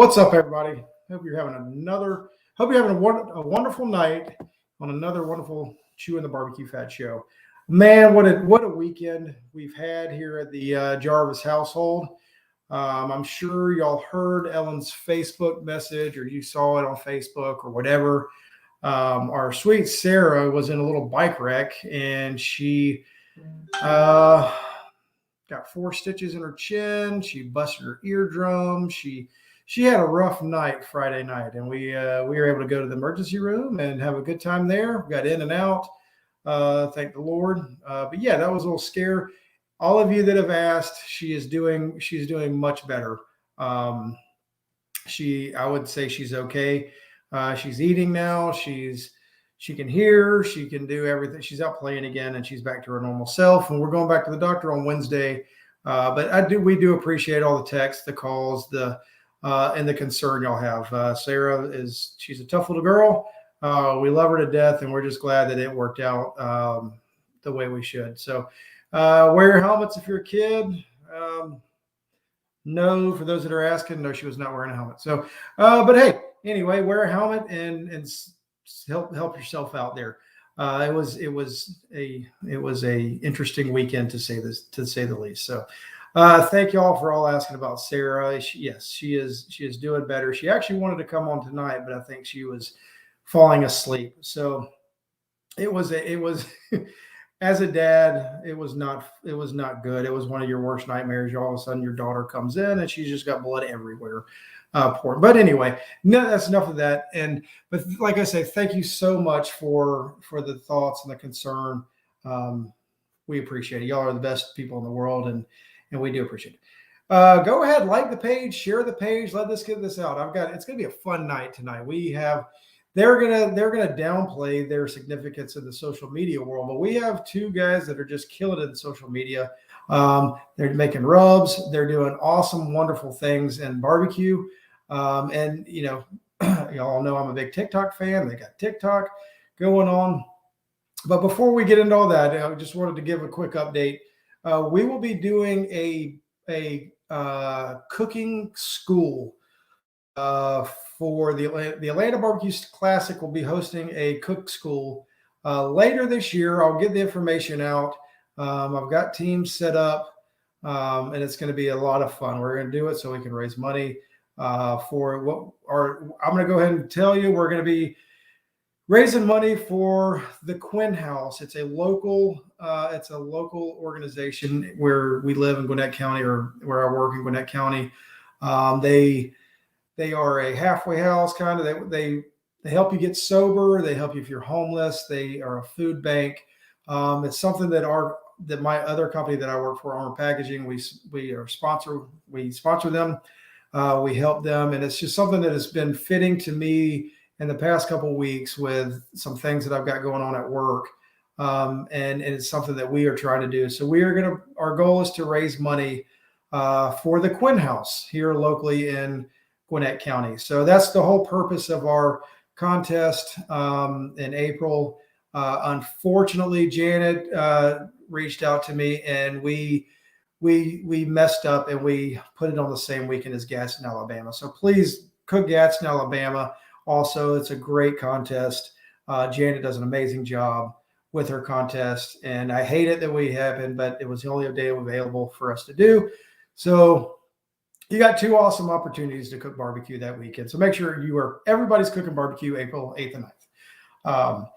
What's up, everybody? Hope you're having a wonderful night on another wonderful Chewin the BBQ Fat show. Man, what a weekend we've had here at the Jarvis household. I'm sure y'all heard Ellen's Facebook message, or you saw it on Facebook or whatever. Our sweet Sarah was in a little bike wreck, and she got 4 stitches in her chin. She busted her eardrum. She had a rough night Friday night, and we were able to go to the emergency room and have a good time there. We got in and out. Thank the Lord. But yeah, that was a little scare. All of you that have asked, she's doing much better. I would say she's okay. She's eating now. She can hear, she can do everything. She's out playing again, and she's back to her normal self. And we're going back to the doctor on Wednesday. But we do appreciate all the texts, the calls, and the concern y'all have. Sarah she's a tough little girl. We love her to death, and we're just glad that it worked out the way we should. So wear your helmets if you're a kid. No, for those that are asking, no, she was not wearing a helmet. So, but hey, anyway, wear a helmet and help yourself out there. It was a interesting weekend to say the least. So thank y'all for all asking about Sarah. She is doing better. She actually wanted to come on tonight, but I think she was falling asleep. So it was as a dad, it was not good. It was one of your worst nightmares. All of a sudden your daughter comes in and she's just got blood everywhere. Poor. But anyway, no, that's enough of that. But like I say, thank you so much for the thoughts and the concern. We appreciate it. Y'all are the best people in the world, and we do appreciate it. Go ahead, like the page, share the page. Let us get this out. It's going to be a fun night tonight. They're gonna downplay their significance in the social media world, but we have 2 guys that are just killing it in social media. They're making rubs. They're doing awesome, wonderful things in barbecue. And y'all know I'm a big TikTok fan. They got TikTok going on. But before we get into all that, I just wanted to give a quick update. We will be doing a cooking school for the Atlanta Barbecue Classic. Will be hosting a cook school later this year. I'll get the information out. I've got teams set up, and it's going to be a lot of fun. We're going to do it so we can raise money for I'm going to go ahead and tell you, we're going to be raising money for the Quinn House. It's a local organization where we live in Gwinnett County, or where I work in Gwinnett County. They are a halfway house kind of. They help you get sober. They help you if you're homeless. They are a food bank. It's something that my other company that I work for, Armor Packaging, we sponsor them. We help them, and it's just something that has been fitting to me in the past couple of weeks with some things that I've got going on at work. And it's something that we are trying to do. So our goal is to raise money for the Quinn House here locally in Gwinnett County. So that's the whole purpose of our contest in April. Unfortunately, Janet reached out to me, and we messed up, and we put it on the same weekend as Gadsden, Alabama. So please cook Gadsden, Alabama. Also, it's a great contest. Janet does an amazing job with her contest, and I hate it that we haven't, but it was the only day available for us to do. So you got 2 awesome opportunities to cook barbecue that weekend. So make sure everybody's cooking barbecue April 8th and 9th.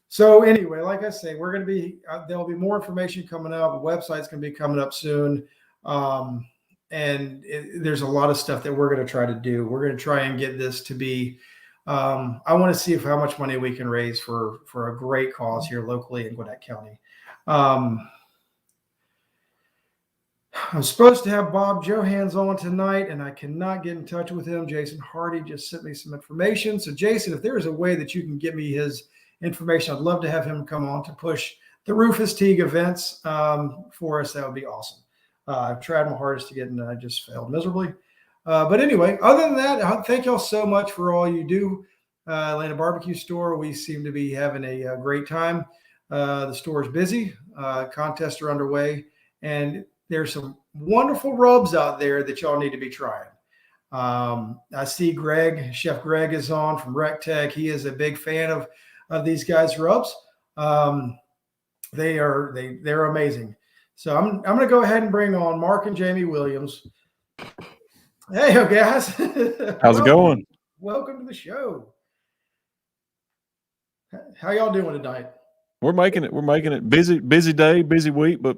So anyway, like I say, we're going to be, there'll be more information coming up. The website's going to be coming up soon. And there's a lot of stuff that we're going to try to do. We're going to try and get this to be, I want to see how much money we can raise for a great cause here locally in Gwinnett County. I'm supposed to have Bob Johans on tonight, and I cannot get in touch with him. Jason Hardy just sent me some information. So Jason, if there is a way that you can get me his information, I'd love to have him come on to push the Rufus Teague events for us. That would be awesome. I've tried my hardest to get in, and I just failed miserably. But anyway, other than that, thank y'all so much for all you do. Atlanta Barbecue Store, we seem to be having a great time. The store is busy. Contests are underway, and there's some wonderful rubs out there that y'all need to be trying. I see Chef Greg is on from Rec Tech. He is a big fan of these guys' rubs. They're amazing. So I'm going to go ahead and bring on Mark and Jamie Williams. Hey, guys. How's it going? Welcome to the show. How y'all doing tonight? We're making it. Busy day, busy week, but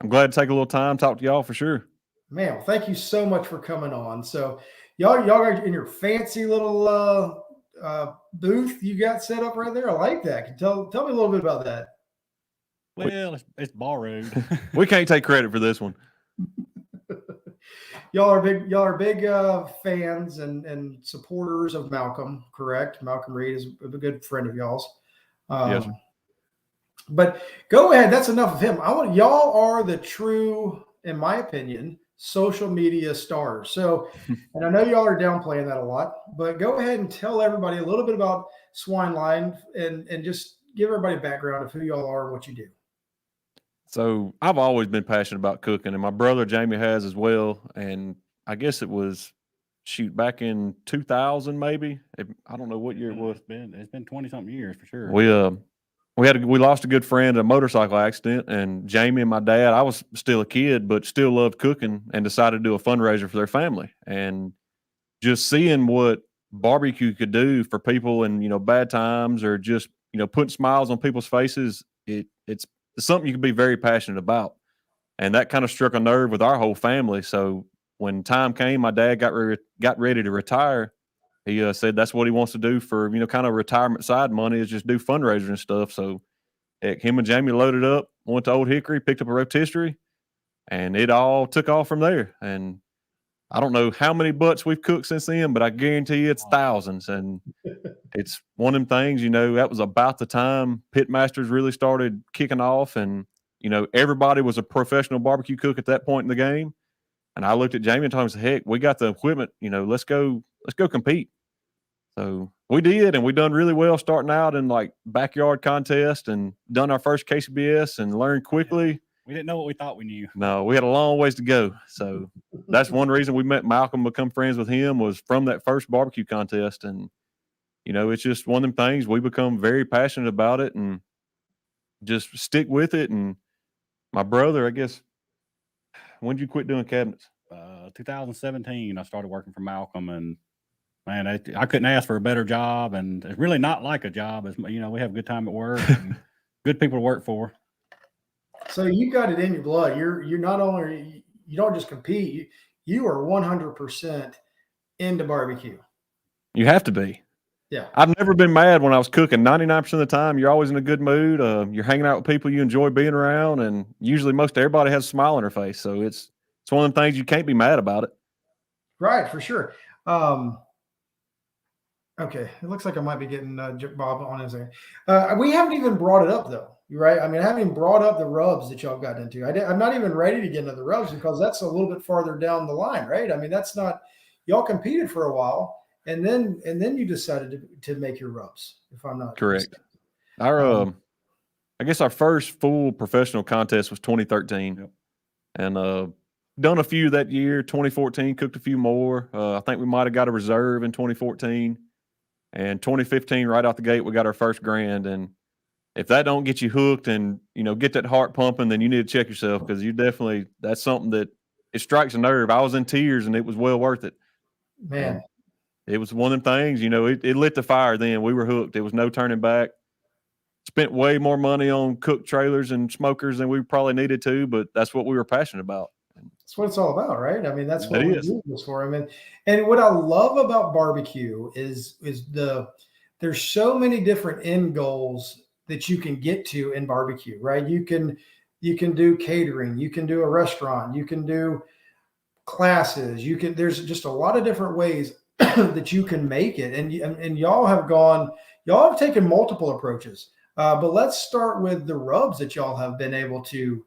I'm glad to take a little time, talk to y'all for sure. Man, well, thank you so much for coming on. So y'all are in your fancy little booth you got set up right there. I like that. Tell me a little bit about that. Well, it's borrowed. We can't take credit for this one. Y'all are big fans and supporters of Malcolm, correct? Malcolm Reed is a good friend of y'all's. Yes. But go ahead. That's enough of him. Y'all are the true, in my opinion, social media stars. So, and I know y'all are downplaying that a lot, but go ahead and tell everybody a little bit about Swine Line and just give everybody a background of who y'all are and what you do. So I've always been passionate about cooking, and my brother Jamie has as well. And I guess it was back in 2000, maybe. I don't know what year it was. It's been 20-something years for sure. We lost a good friend in a motorcycle accident, and Jamie and my dad, I was still a kid, but still loved cooking, and decided to do a fundraiser for their family. And just seeing what barbecue could do for people in, bad times, or just, putting smiles on people's faces, it's something you can be very passionate about. And that kind of struck a nerve with our whole family. So when time came, my dad got ready to retire. He said that's what he wants to do for, kind of retirement side money, is just do fundraisers and stuff. So him and Jamie loaded up, went to Old Hickory, picked up a rotisserie, and it all took off from there. And I don't know how many butts we've cooked since then, but I guarantee you it's thousands. And it's one of them things, that was about the time Pitmasters really started kicking off. And, everybody was a professional barbecue cook at that point in the game. And I looked at Jamie and told him, heck, we got the equipment, let's go compete. So we did, and we done really well starting out in like backyard contest, and done our first KCBS and learned quickly. We didn't know what we thought we knew. No, we had a long ways to go. So that's one reason we met Malcolm, become friends with him, was from that first barbecue contest. And, it's just one of them things. We become very passionate about it and just stick with it. And my brother, I guess, when did you quit doing cabinets? 2017, I started working for Malcolm, and man, I couldn't ask for a better job, and it's really not like a job. It's, we have a good time at work, and good people to work for. So you got it in your blood. You're not only, you don't just compete, you are 100% into barbecue. You have to be. Yeah. I've never been mad when I was cooking. 99% of the time, you're always in a good mood. You're hanging out with people you enjoy being around, and usually most everybody has a smile on their face. So it's one of the things you can't be mad about it. Right, for sure. Okay, it looks like I might be getting Bob on his end. We haven't even brought it up, though, right? I mean, I haven't even brought up the rubs that y'all got into. I'm not even ready to get into the rubs, because that's a little bit farther down the line, right? I mean, that's not – y'all competed for a while, and then you decided to make your rubs, if I'm not correct. mistaken. I guess our first full professional contest was 2013. Yep. And done a few that year. 2014, cooked a few more. I think we might have got a reserve in 2014. And 2015, right out the gate, we got our first grand. And if that don't get you hooked and, get that heart pumping, then you need to check yourself, because that's something that it strikes a nerve. I was in tears, and it was well worth it. Man. And it was one of them things, it lit the fire then. We were hooked. There was no turning back. Spent way more money on cook trailers and smokers than we probably needed to, but that's what we were passionate about. That's what it's all about, right? I mean, that's what It we is. do this for. I mean, and what I love about barbecue is there's so many different end goals that you can get to in barbecue, right? You can do catering, you can do a restaurant, you can do classes, there's just a lot of different ways that you can make it. And y'all have taken multiple approaches. But let's start with the rubs that y'all have been able to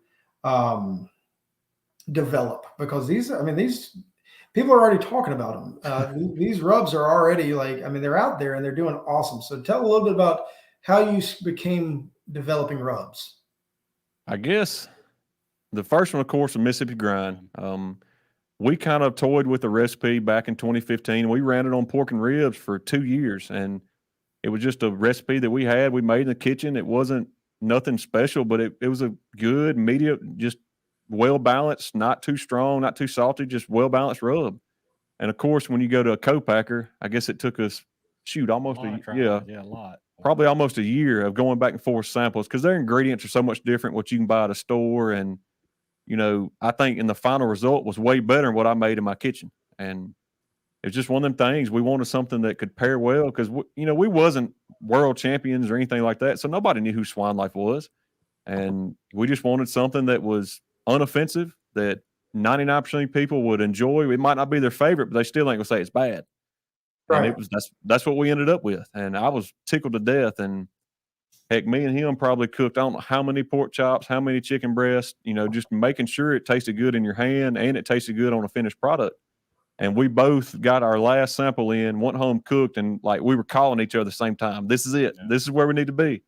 develop, because these people are already talking about them. These rubs are already they're out there and they're doing awesome. So tell a little bit about how you became developing rubs. I guess the first one, of course, was Mississippi Grind. we kind of toyed with the recipe back in 2015. We ran it on pork and ribs for 2 years, and it was just a recipe that we had. We made in the kitchen. It wasn't nothing special, but it was a good medium, just well balanced, not too strong, not too salty, just well balanced rub. And of course, when you go to a co-packer, I guess it took us almost a lot. Probably almost a year of going back and forth samples, because their ingredients are so much different what you can buy at a store. And I think in the final result was way better than what I made in my kitchen. And it's just one of them things. We wanted something that could pair well, because we wasn't world champions or anything like that, so nobody knew who Swine Life was, and we just wanted something that was unoffensive, that 99% of people would enjoy. It might not be their favorite, but they still ain't gonna say it's bad. Right. And that's what we ended up with, and I was tickled to death. And heck, me and him probably cooked I don't know how many pork chops, how many chicken breasts, just making sure it tasted good in your hand and it tasted good on a finished product. And we both got our last sample in, went home, cooked, and like we were calling each other at the same time. This is it. Yeah. This is where we need to be,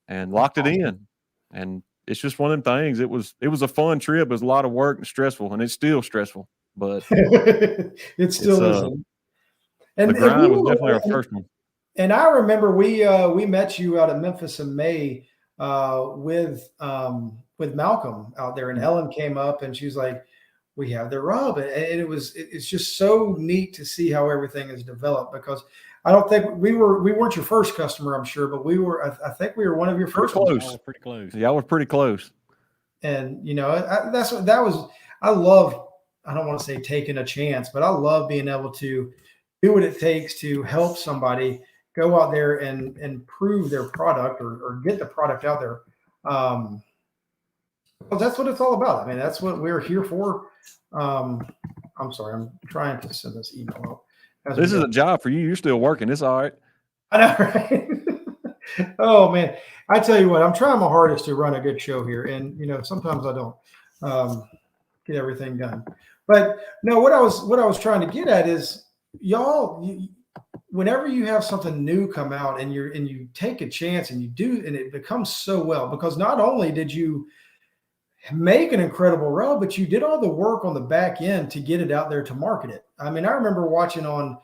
and locked it in. And it's just one of them things. It was a fun trip. It was a lot of work and stressful, and it's still stressful, but it still is. And the grind was definitely our first one. And I remember we met you out of Memphis in May with Malcolm out there, and Ellen came up and she was like, we have the rub, and it's just so neat to see how everything is developed, because I don't think we weren't your first customer, I'm sure, but I think we were one of your first ones. Pretty close. Yeah, I was pretty close. And I love, I don't want to say taking a chance, but I love being able to do what it takes to help somebody go out there and improve their product or get the product out there. Well, that's what it's all about. I mean, that's what we're here for. I'm sorry, I'm trying to send this email out. This is a job for you. You're still working. It's all right. I know, right? Oh man, I tell you what, I'm trying my hardest to run a good show here, and sometimes I don't get everything done. But no, what I was trying to get at is, y'all, whenever you have something new come out and you take a chance and you do, and it becomes so well, because not only did you make an incredible rub, but you did all the work on the back end to get it out there to market it. I mean, I remember watching I don't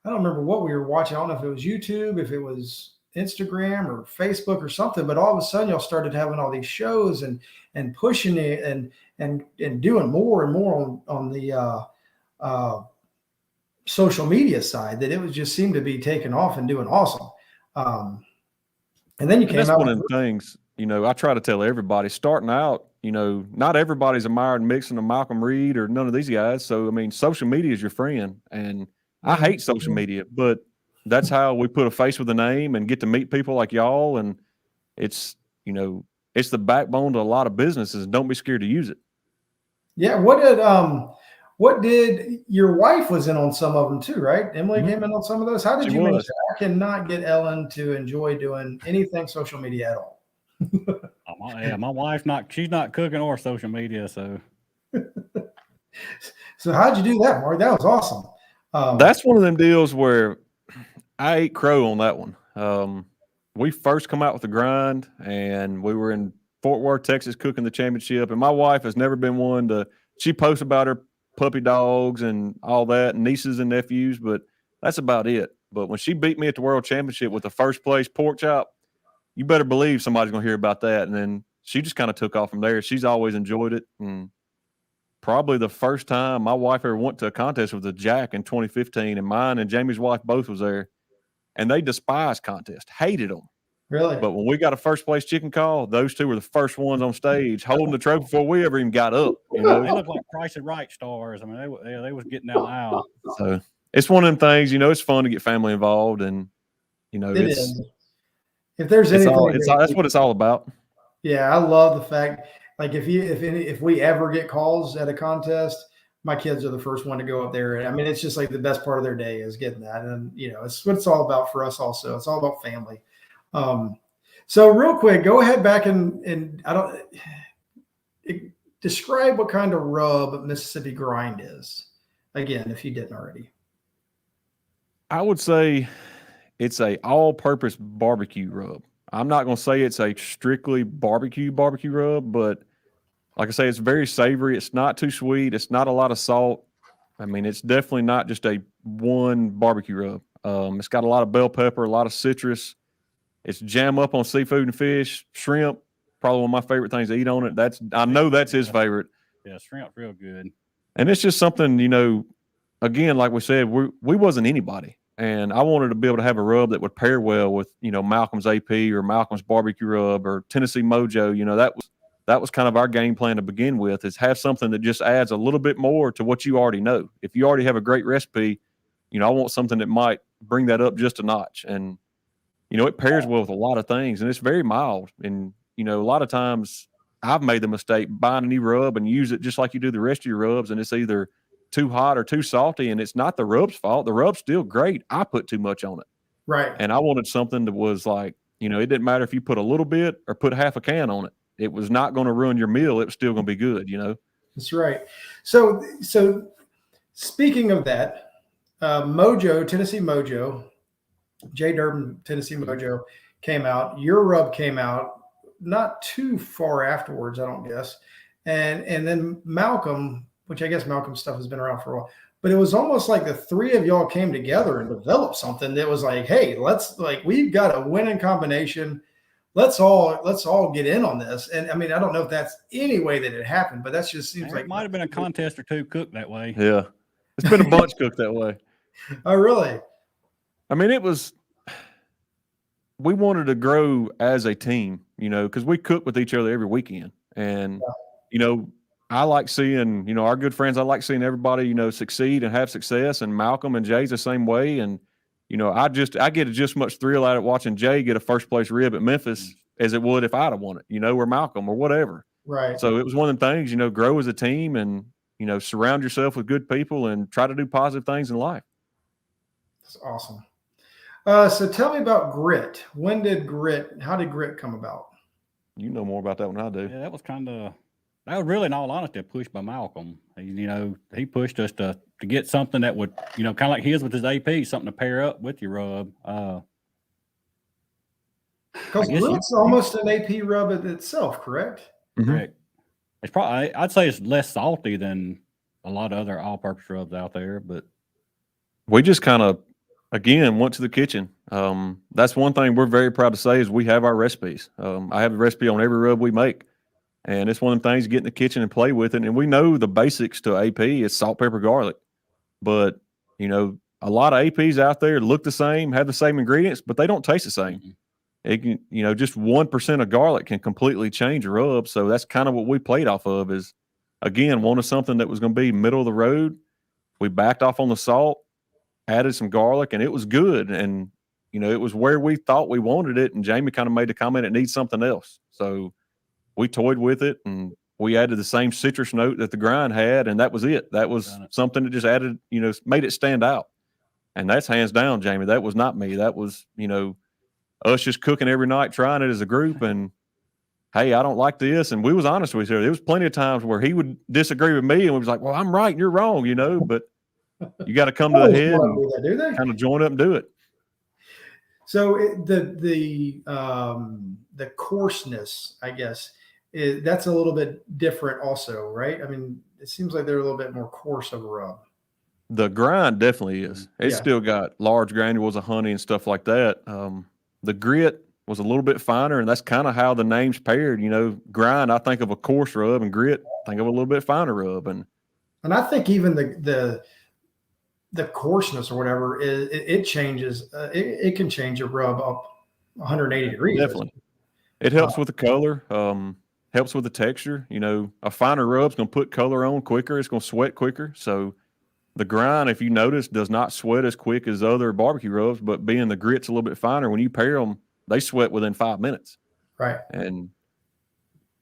remember what we were watching. I don't know if it was YouTube, if it was Instagram or Facebook or something, but all of a sudden y'all started having all these shows and pushing it and doing more and more on the social media side, that it was just seemed to be taking off and doing awesome. And then you came out. One of the things, I try to tell everybody starting out, not everybody's a Myron Mixon or Malcolm Reed or none of these guys. So, I mean, social media is your friend, and I hate social media, but that's how we put a face with a name and get to meet people like y'all. And it's, it's the backbone to a lot of businesses. Don't be scared to use it. Yeah. What did your wife was in on some of them too, right? Emily came in on some of those. How did you manage that? I cannot get Ellen to enjoy doing anything social media at all. My wife she's not cooking or social media, so. So how'd you do that, Mark? That was awesome. That's one of them deals where I ate crow on that one. We first come out with the grind, and we were in Fort Worth, Texas, cooking the championship, and my wife has never been one she posts about her puppy dogs and all that, and nieces and nephews, but that's about it. But when she beat me at the world championship with the first place pork chop, you better believe somebody's going to hear about that. And then she just kind of took off from there. She's always enjoyed it. And probably the first time my wife ever went to a contest was a Jack in 2015, and mine and Jamie's wife both was there. And they despised contests, hated them. Really? But when we got a first place chicken call, those two were the first ones on stage holding the trophy before we ever even got up. They look like Price is Right stars. I mean, they was getting that out. So it's one of them things, it's fun to get family involved, and if there's anything, that's what it's all about. Yeah, I love the fact, like if we ever get calls at a contest, my kids are the first one to go up there. I mean, it's just like the best part of their day is getting that, and it's what it's all about for us. Also, it's all about family. So real quick, go ahead back and describe what kind of rub Mississippi Grind is again, if you didn't already. I would say it's a all-purpose barbecue rub. I'm not going to say it's a strictly barbecue rub, but like I say, it's very savory. It's not too sweet. It's not a lot of salt. I mean, it's definitely not just a one barbecue rub. It's got a lot of bell pepper, a lot of citrus. It's jam up on seafood and fish, shrimp. Probably one of my favorite things to eat on it. I know that's his favorite. Yeah, shrimp's real good. And it's just something, again, like we said, we wasn't anybody. And I wanted to be able to have a rub that would pair well with, Malcolm's AP or Malcolm's barbecue rub or Tennessee Mojo. That was kind of our game plan to begin with, is have something that just adds a little bit more to what you already know. If you already have a great recipe, I want something that might bring that up just a notch. And, it pairs well with a lot of things, and it's very mild. And, a lot of times I've made the mistake buying a new rub and use it just like you do the rest of your rubs, and it's either too hot or too salty, and it's not the rub's fault. The rub's still great. I put too much on it. Right. And I wanted something that was like, it didn't matter if you put a little bit or put half a can on it. It was not going to ruin your meal. It was still going to be good, That's right. So speaking of that, Tennessee Mojo, J. Durbin, Tennessee Mojo came out. Your rub came out not too far afterwards, I don't guess. And then Malcolm, which I guess Malcolm's stuff has been around for a while, but it was almost like the three of y'all came together and developed something that was like, hey, we've got a winning combination. Let's all get in on this. And I mean, I don't know if that's any way that it happened, but that just seems like it might have been a contest or two cooked that way. Yeah. It's been a bunch cooked that way. Oh, really? I mean, we wanted to grow as a team, because we cook with each other every weekend. And, I like seeing, our good friends, I like seeing everybody, succeed and have success. And Malcolm and Jay's the same way. And, I get just as much thrill out of watching Jay get a first place rib at Memphis as it would if I'd have won it, or Malcolm or whatever. Right. So it was one of them things, grow as a team and, surround yourself with good people and try to do positive things in life. That's awesome. So tell me about Grit. How did Grit come about? You know more about that than I do. Yeah, that was really, in all honesty, a push by Malcolm. He pushed us to get something that would, kind of like his with his AP, something to pair up with your rub. Because Grit's almost an AP rub itself, correct? Mm-hmm. Correct. It's probably, I'd say it's less salty than a lot of other all-purpose rubs out there, but we just kind of, again, went to the kitchen. That's one thing we're very proud to say is we have our recipes. I have a recipe on every rub we make. And it's one of the things, get in the kitchen and play with it. And we know the basics to AP is salt, pepper, garlic. But, a lot of APs out there look the same, have the same ingredients, but they don't taste the same. Mm-hmm. It can, just 1% of garlic can completely change a rub. So that's kind of what we played off of is, again, wanted something that was going to be middle of the road. We backed off on the salt, added some garlic, and it was good. And, it was where we thought we wanted it. And Jamie kind of made the comment, it needs something else. So we toyed with it and we added the same citrus note that the grind had, and that was it. That was something that just added, made it stand out. And that's hands down, Jamie. That was not me. That was, us just cooking every night, trying it as a group. And hey, I don't like this. And we was honest with each other. There was plenty of times where he would disagree with me, and we was like, well, I'm right and you're wrong, but you got to come to the head and kind of join up and do it. So the coarseness, I guess, that's a little bit different also, right? I mean, it seems like they're a little bit more coarse of a rub. The grind definitely is. It's still got large granules of honey and stuff like that. The grit was a little bit finer, and that's kind of how the name's paired. Grind, I think of a coarse rub, and grit, think of a little bit finer rub. And I think even the coarseness or whatever it changes. It can change a rub up 180 degrees. Definitely, it helps with the color. Helps with the texture. A finer rub's going to put color on quicker. It's going to sweat quicker. So the grind, if you notice, does not sweat as quick as other barbecue rubs, but being the grit's a little bit finer, when you pair them, they sweat within 5 minutes. Right. And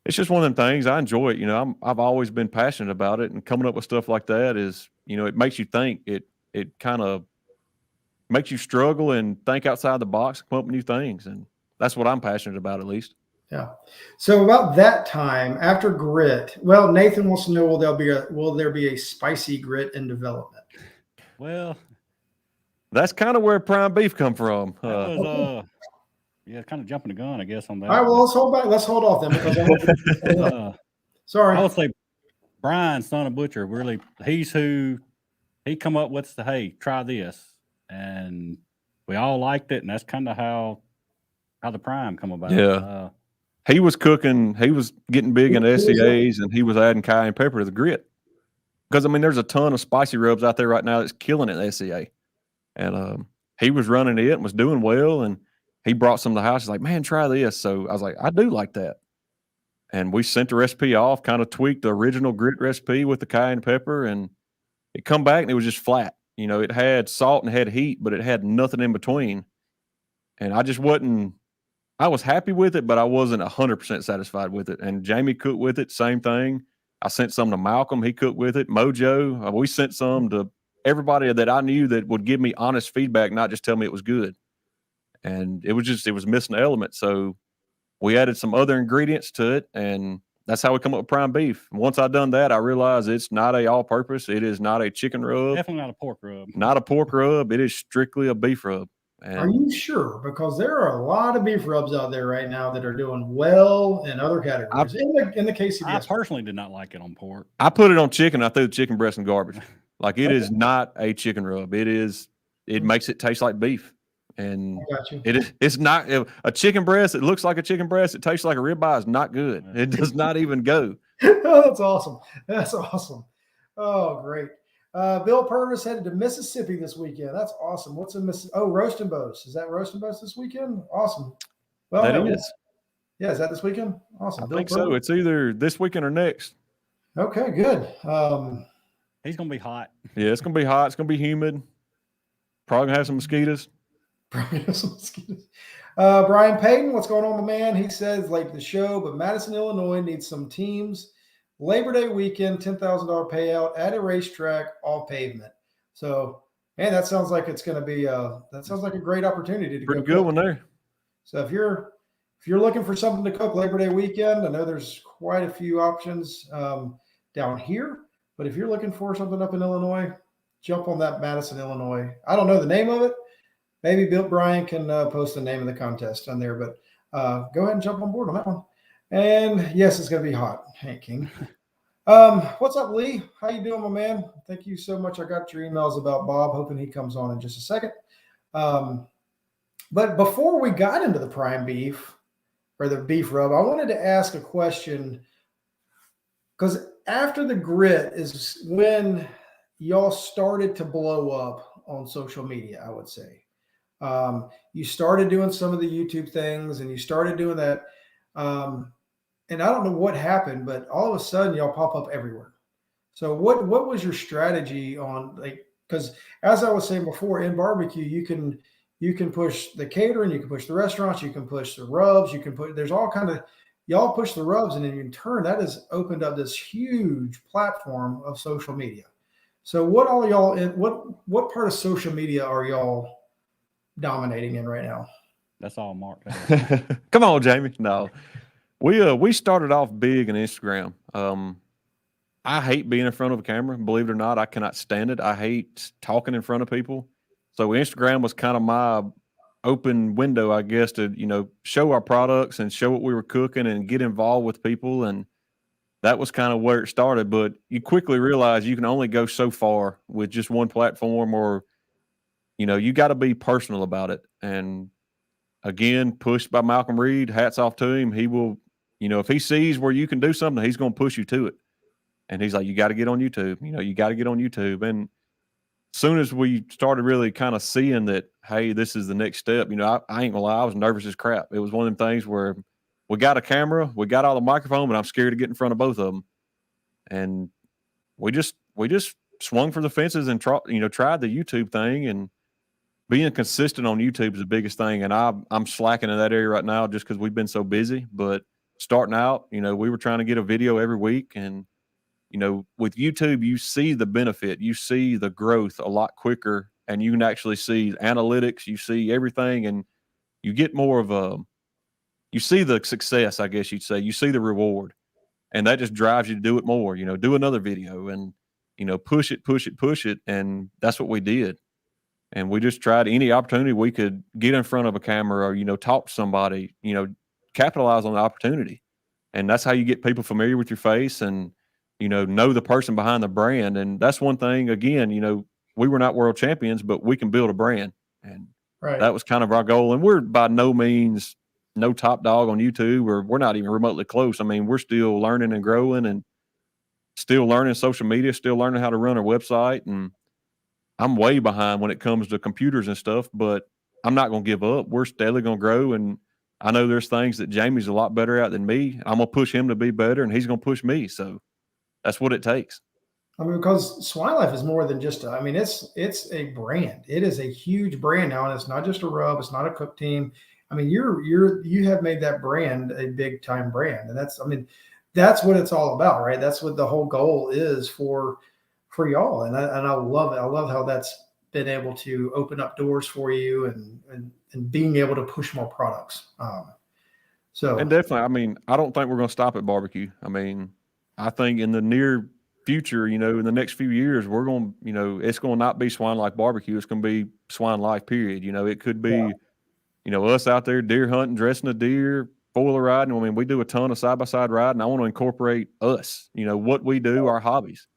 it's just one of them things. I enjoy it. I've always been passionate about it, and coming up with stuff like that is, it makes you think. It kind of makes you struggle and think outside the box, come up with new things. And that's what I'm passionate about, at least. Yeah. So about that time after grit, well, Nathan wants to know, will there be a spicy grit in development? Well, that's kind of where prime beef come from. That was, kind of jumping the gun, I guess, on that. All right. Well, let's hold back. Let's hold off then, because sorry. I would say Brian, son of Butcher, really, he's who he come up with the, hey, try this. And we all liked it. And that's kind of how the prime come about. Yeah. He was cooking. He was getting big into SCAs, and he was adding cayenne pepper to the grit. Because, I mean, there's a ton of spicy rubs out there right now that's killing it, SCA. And he was running it and was doing well, and he brought some to the house. He's like, man, try this. So I was like, I do like that. And we sent the recipe off, kind of tweaked the original grit recipe with the cayenne pepper, and it come back and it was just flat. You know, it had salt and had heat, but it had nothing in between. And I just wasn't – I was happy with it, but I wasn't 100% satisfied with it. And Jamie cooked with it, same thing. I sent some to Malcolm. He cooked with it. Mojo. We sent some to everybody that I knew that would give me honest feedback, not just tell me it was good. And it was missing an element. So we added some other ingredients to it, and that's how we come up with prime beef. And once I done that, I realized it's not a all-purpose. It is not a chicken rub. Definitely not a pork rub. Not a pork rub. It is strictly a beef rub. And are you sure? Because there are a lot of beef rubs out there right now that are doing well in other categories. In the KCBS, I personally did not like it on pork. I put it on chicken. I threw the chicken breast in garbage. Like, it is not a chicken rub. It makes it taste like beef. And it's not a chicken breast. It looks like a chicken breast. It tastes like a ribeye. Is not good. It does not even go. Oh, that's awesome. That's awesome. Oh, great. Bill Purvis headed to Mississippi this weekend. That's awesome. What's in Mississippi? Oh, Roast and Boast. Is that Roast and Boast this weekend? Awesome. Well, that is. Yeah, is that this weekend? Awesome. I think so. It's either this weekend or next. Okay, good. He's going to be hot. Yeah, it's going to be hot. It's going to be humid. Probably going to have some mosquitoes. Brian Payton, what's going on, the man? He says late to the show, but Madison, Illinois needs some teams. Labor Day weekend, $10,000 payout at a racetrack, all pavement. So, man, that sounds like it's going to be that sounds like a great opportunity to pretty go good cook. one there. So if you're looking for something to cook Labor Day weekend, I know there's quite a few options down here, but if you're looking for something up in Illinois, jump on that Madison, Illinois. I don't know the name of it. Maybe Bill Bryan can post the name of the contest on there, but go ahead and jump on board on that one. And yes, it's going to be hot. Hank King. What's up, Lee? How you doing, my man? Thank you so much. I got your emails about Bob, hoping he comes on in just a second. But before we got into the prime beef or the beef rub, I wanted to ask a question, because after the grit is when y'all started to blow up on social media, I would say. You started doing some of the YouTube things, and you started doing that. And I don't know what happened, but all of a sudden y'all pop up everywhere. So what was your strategy on, like, because as I was saying before, in barbecue, you can push the catering, you can push the restaurants, you can push the rubs, there's all kind of, y'all push the rubs, and in turn that has opened up this huge platform of social media. So what all y'all in, what part of social media are y'all dominating in right now? That's all Mark. Come on, Jamie. No. We started off big in Instagram. I hate being in front of a camera. Believe it or not, I cannot stand it. I hate talking in front of people. So Instagram was kind of my open window, I guess, to, show our products and show what we were cooking and get involved with people. And that was kind of where it started. But you quickly realize you can only go so far with just one platform, or, you got to be personal about it. And again, pushed by Malcolm Reed, hats off to him. He will, if he sees where you can do something, he's going to push you to it. And he's like, you got to get on YouTube. You got to get on YouTube. And as soon as we started really kind of seeing that, hey, this is the next step, I ain't gonna lie, I was nervous as crap. It was one of them things where we got a camera, we got all the microphone, but I'm scared to get in front of both of them. And we just swung for the fences and tried the YouTube thing, and being consistent on YouTube is the biggest thing. And I'm slacking in that area right now just because we've been so busy. But starting out, we were trying to get a video every week. And, with YouTube, you see the benefit. You see the growth a lot quicker. And you can actually see analytics. You see everything. And you get more of you see the success, I guess you'd say. You see the reward. And that just drives you to do it more. Do another video and, push it. And that's what we did. And we just tried any opportunity we could get in front of a camera or, talk to somebody, capitalize on the opportunity. And that's how you get people familiar with your face and, know the person behind the brand. And that's one thing, again, we were not world champions, but we can build a brand. And Right. that was kind of our goal. And we're by no means no top dog on YouTube, or we're not even remotely close. I mean, we're still learning and growing and still learning social media, still learning how to run our website. And I'm way behind when it comes to computers and stuff, but I'm not going to give up. We're steadily going to grow. And I know there's things that Jamie's a lot better at than me. I'm going to push him to be better, and he's going to push me. So that's what it takes. I mean, because Swine Life is more than just it's a brand. It is a huge brand now, and it's not just a rub. It's not a cook team. I mean, you have made that brand a big time brand, and that's what it's all about, right? That's what the whole goal is for y'all, and I love it. I love how that's been able to open up doors for you and being able to push more products. And definitely, I mean, I don't think we're going to stop at barbecue. I mean, I think in the near future, in the next few years, we're going to, it's going to not be Swine Life Barbecue. It's going to be Swine Life, period. It could be, us out there deer hunting, dressing a deer, foiler riding. I mean, we do a ton of side-by-side riding. I want to incorporate us, what we do, our hobbies.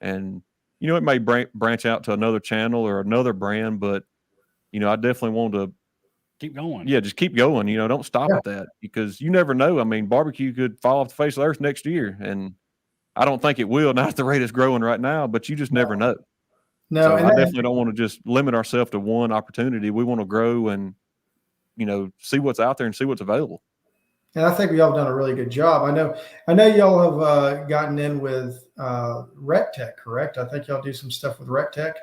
And, it may branch out to another channel or another brand, but, I definitely want to keep going. Yeah, just keep going. Don't stop at that, because you never know. I mean, barbecue could fall off the face of the earth next year, and I don't think it will, not at the rate it's growing right now, but you just never know. No, so I definitely don't want to just limit ourselves to one opportunity. We want to grow and, see what's out there and see what's available. And I think we all done a really good job. I know y'all have gotten in with Rec Tech, correct? I think y'all do some stuff with Rec Tech.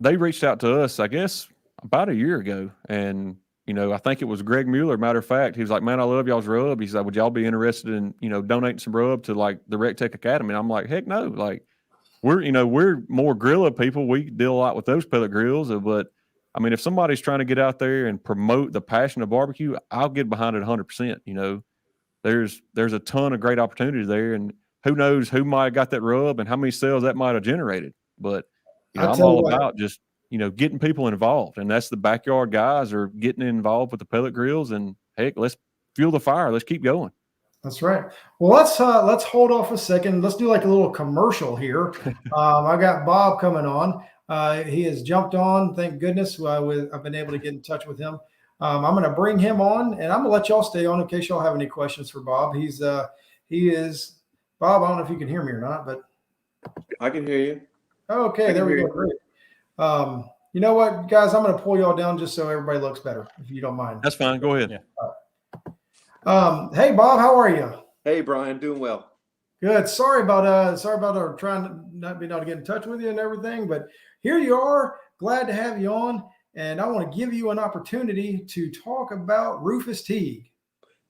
They reached out to us, I guess, about a year ago, and I think it was Greg Mueller. Matter of fact, he was like, "Man, I love y'all's rub." He said, "Would y'all be interested in donating some rub to like the Rec Tech Academy?" And I'm like, "Heck no!" Like we're more grilla people. We deal a lot with those pellet grills, but I mean, if somebody's trying to get out there and promote the passion of barbecue, I'll get behind it 100%. There's a ton of great opportunities there, and who knows who might have got that rub and how many sales that might have generated. But I'm all about just getting people involved, and that's the backyard guys are getting involved with the pellet grills. And heck, let's fuel the fire. Let's keep going. That's right. Well, let's hold off a second. Let's do like a little commercial here. I got Bob coming on. He has jumped on. Thank goodness. I've been able to get in touch with him. I'm going to bring him on, and I'm going to let y'all stay on in case y'all have any questions for Bob. He is Bob. I don't know if you can hear me or not, but I can hear you. Okay, there we go. Great. You know what, guys? I'm going to pull y'all down just so everybody looks better, if you don't mind. That's fine. Go ahead. Hey, Bob, how are you? Hey, Brian, doing well. Good. Sorry about our trying to not being able to get in touch with you and everything, but here you are. Glad to have you on, and I want to give you an opportunity to talk about Rufus Teague.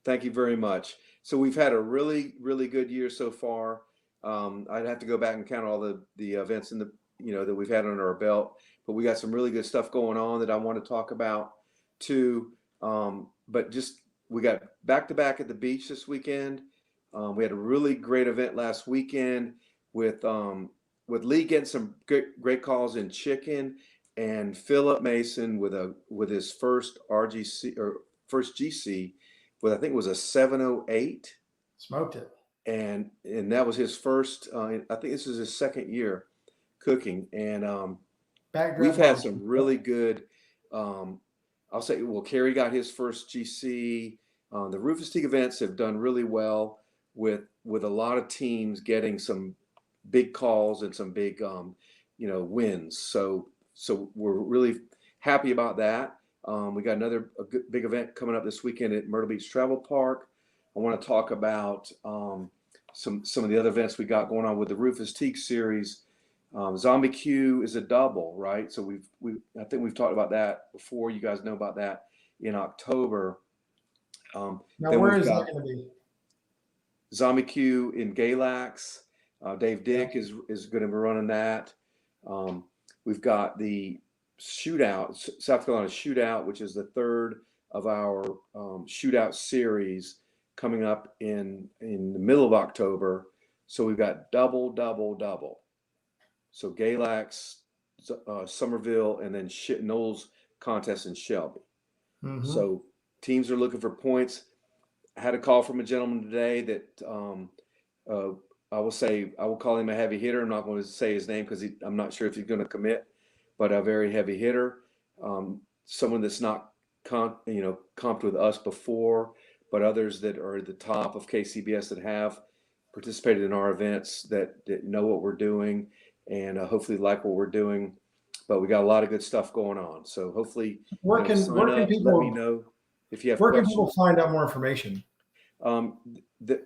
Thank you very much. So we've had a really, really good year so far. I'd have to go back and count all the events in the that we've had under our belt, but we got some really good stuff going on that I want to talk about too. But just we got back to back at the beach this weekend. We had a really great event last weekend with Lee getting some great calls in chicken, and Philip Mason with his first RGC or first GC with, I think it was a 708. Smoked it. And that was his first. I think this is his second year cooking, and we've had some really good. I'll say, well, Kerry got his first GC. The Rufus Teague events have done really well with a lot of teams getting some big calls and some big wins. So we're really happy about that. We got another big event coming up this weekend at Myrtle Beach Travel Park. I want to talk about some of the other events we got going on with the Rufus Teague series. Zombie Q is a double, right? So I think we've talked about that before. You guys know about that in October. Now, where is that going to be? Zombie Q in Galax. Dave Dick is going to be running that. We've got the shootout, South Carolina shootout, which is the third of our shootout series coming up in the middle of October. So we've got double. So Galax, Somerville, and then Knowles contest in Shelby. Mm-hmm. So teams are looking for points. I had a call from a gentleman today that I will call him a heavy hitter. I'm not going to say his name because I'm not sure if he's going to commit, but a very heavy hitter. Someone that's not comped with us before, but others that are at the top of KCBS that have participated in our events that know what we're doing and hopefully like what we're doing. But we got a lot of good stuff going on. So hopefully, where can people, let me know if you have where questions. can people find out more information?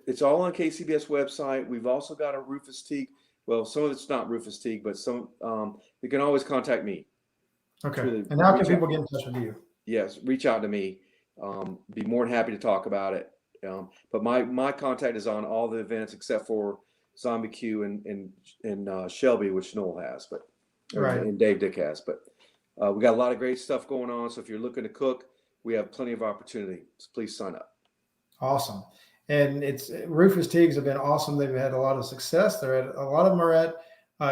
It's all on KCBS website. We've also got a Rufus Teague. Well, some of it's not Rufus Teague, but some you can always contact me. Okay. Truly, and how can people get in touch with you? Yes, reach out to me. Be more than happy to talk about it. But my contact is on all the events except for Zombie Q and Shelby, which Noel has, but and Dave Dick has. But we got a lot of great stuff going on. So if you're looking to cook, we have plenty of opportunity. So please sign up. Awesome. And Rufus Teagues have been awesome. They've had a lot of success. A lot of them are at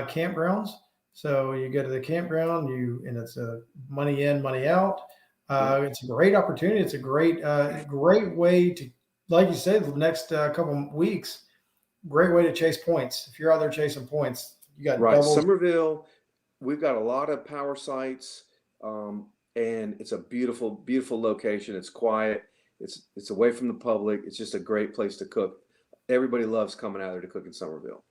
campgrounds. So you go to the campground, and it's a money in, money out. It's a great opportunity. It's a great way to, like you said, the next couple of weeks, great way to chase points. If you're out there chasing points, you got doubles. Somerville, we've got a lot of power sites, and it's a beautiful, beautiful location. It's quiet. It's away from the public. It's just a great place to cook. Everybody loves coming out there to cook in Somerville.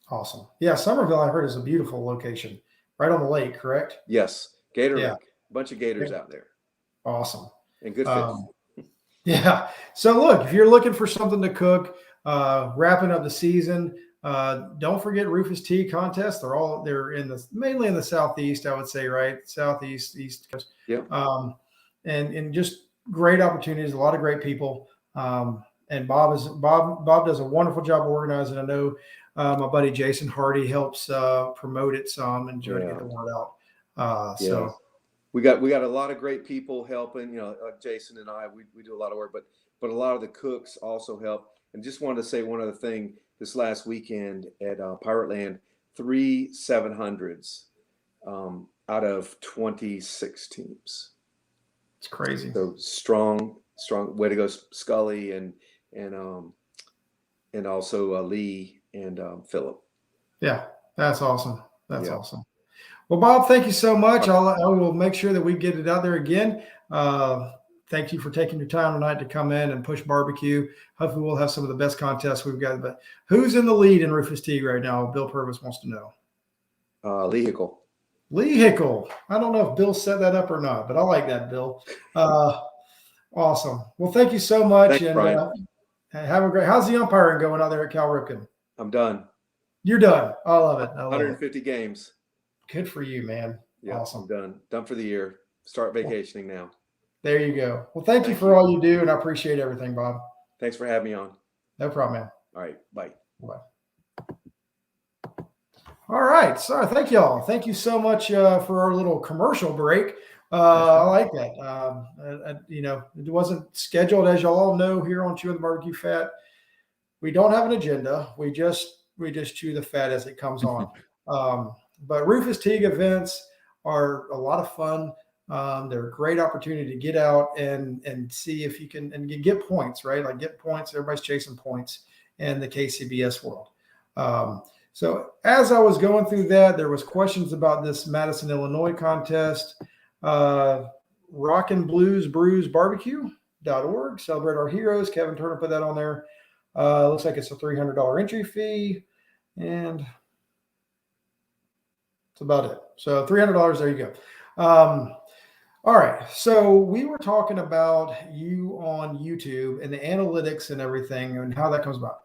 Awesome. Yeah, Somerville, I heard, is a beautiful location, right on the lake, correct? Yes, Gator Lake. A bunch of gators out there. Awesome. And good fish. Yeah. So look, if you're looking for something to cook, wrapping up the season, don't forget Rufus Teague contest. They're mainly in the Southeast, I would say, right? Southeast, East Coast. Yeah. And just great opportunities, a lot of great people. And Bob does a wonderful job organizing. I know my buddy Jason Hardy helps promote it some and try to get the word out. So we got a lot of great people helping. Like Jason and I, we do a lot of work, but a lot of the cooks also help. And just wanted to say one other thing. This last weekend at Pirate Land, 3 700s out of 26 teams. It's crazy. So strong way to go, Scully and also Lee and Philip. Yeah, that's awesome. That's awesome. Well, Bob, thank you so much. I will make sure that we get it out there again. Thank you for taking your time tonight to come in and push barbecue. Hopefully we'll have some of the best contests we've got. But who's in the lead in Rufus Teague right now? Bill Purvis wants to know. Lee Hickle. Lee Hickle. I don't know if Bill set that up or not, but I like that, Bill. Awesome. Well, thank you so much. Thanks, Brian. Have a great. How's the umpiring going out there at Cal Ripken? I'm done. You're done. I love it. 150 games. Good for you, man. Yeah, awesome. I'm done. Done for the year. Start vacationing now. There you go. Well, thank you for all you do, and I appreciate everything, Bob. Thanks for having me on. No problem, man. All right. Bye. Bye. All right. So thank you all. Thank you so much for our little commercial break. I like that. It wasn't scheduled, as y'all all know, here on Chewin the BBQ Fat. We don't have an agenda. We just chew the fat as it comes on. But Rufus Teague events are a lot of fun. They're a great opportunity to get out and see if you can and get points, right? Like get points. Everybody's chasing points in the KCBS world. So as I was going through that, there was questions about this Madison, Illinois contest. Rockin' Blues Brews Barbecue.org. Celebrate our heroes. Kevin Turner put that on there. Looks like it's a $300 entry fee. And that's about it. So $300, there you go. All right. So we were talking about you on YouTube and the analytics and everything and how that comes about.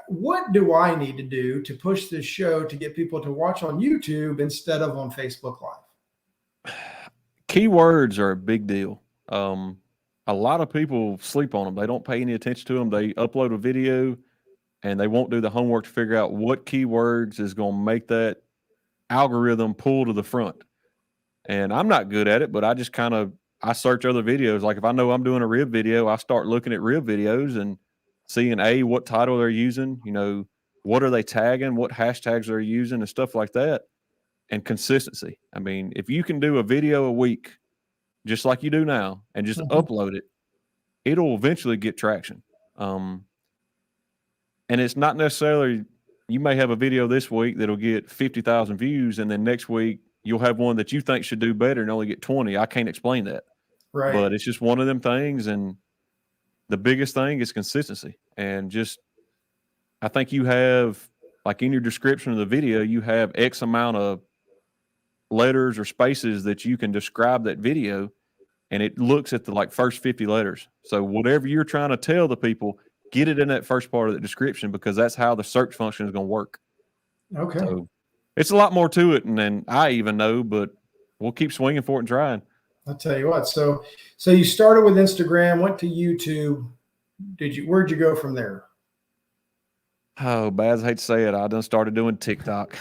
What do I need to do to push this show to get people to watch on YouTube instead of on Facebook Live? Keywords are a big deal. A lot of people sleep on them. They don't pay any attention to them. They upload a video and they won't do the homework to figure out what keywords is going to make that algorithm pull to the front. And I'm not good at it, but I just I search other videos. Like if I know I'm doing a rib video, I start looking at rib videos and seeing what title they're using, what are they tagging, what hashtags they're using and stuff like that. And consistency. I mean, if you can do a video a week, just like you do now, and just upload it, it'll eventually get traction. And And it's not necessarily, you may have a video this week that'll get 50,000 views, and then next week you'll have one that you think should do better and only get 20. I can't explain that. Right. But it's just one of them things. And the biggest thing is consistency. And just, I think you have, like in your description of the video, you have X amount of letters or spaces that you can describe that video, and it looks at the like first 50 letters. So whatever you're trying to tell the people, get it in that first part of the description, because that's how the search function is going to work. Okay. So it's a lot more to it than I even know, but we'll keep swinging for it and trying. I'll tell you what. So you started with Instagram, went to YouTube. Where'd you go from there? Oh, Baz, I hate to say it. I done started doing TikTok.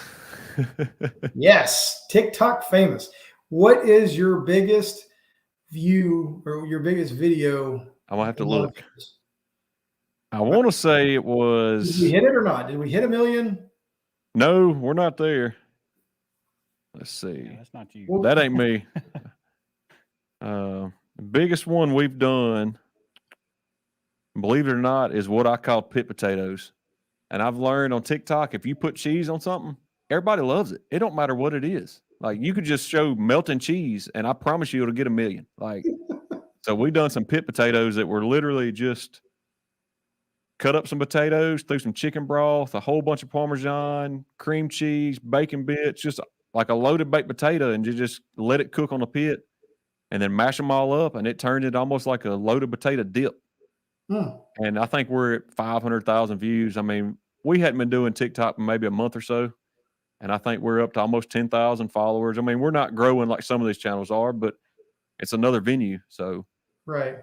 Yes. TikTok famous. What is your biggest view or your biggest video? I'm going to have to look. I want to say it was. Did we hit it or not? Did we hit 1 million? No, we're not there. Let's see. Yeah, that's not you. Well, That ain't me. The biggest one we've done, believe it or not, is what I call pit potatoes. And I've learned on TikTok, if you put cheese on something, everybody loves it. It don't matter what it is. Like, you could just show melting cheese, and I promise you it'll get 1 million. Like, so we done some pit potatoes that were literally just cut up some potatoes, threw some chicken broth, a whole bunch of Parmesan, cream cheese, bacon bits, just like a loaded baked potato, and you just let it cook on the pit and then mash them all up, and it turned it almost like a loaded potato dip. And I think we're at 500,000 views. I mean, we hadn't been doing TikTok in maybe a month or so, and I think we're up to almost 10,000 followers. I mean, we're not growing like some of these channels are, but it's another venue. So right.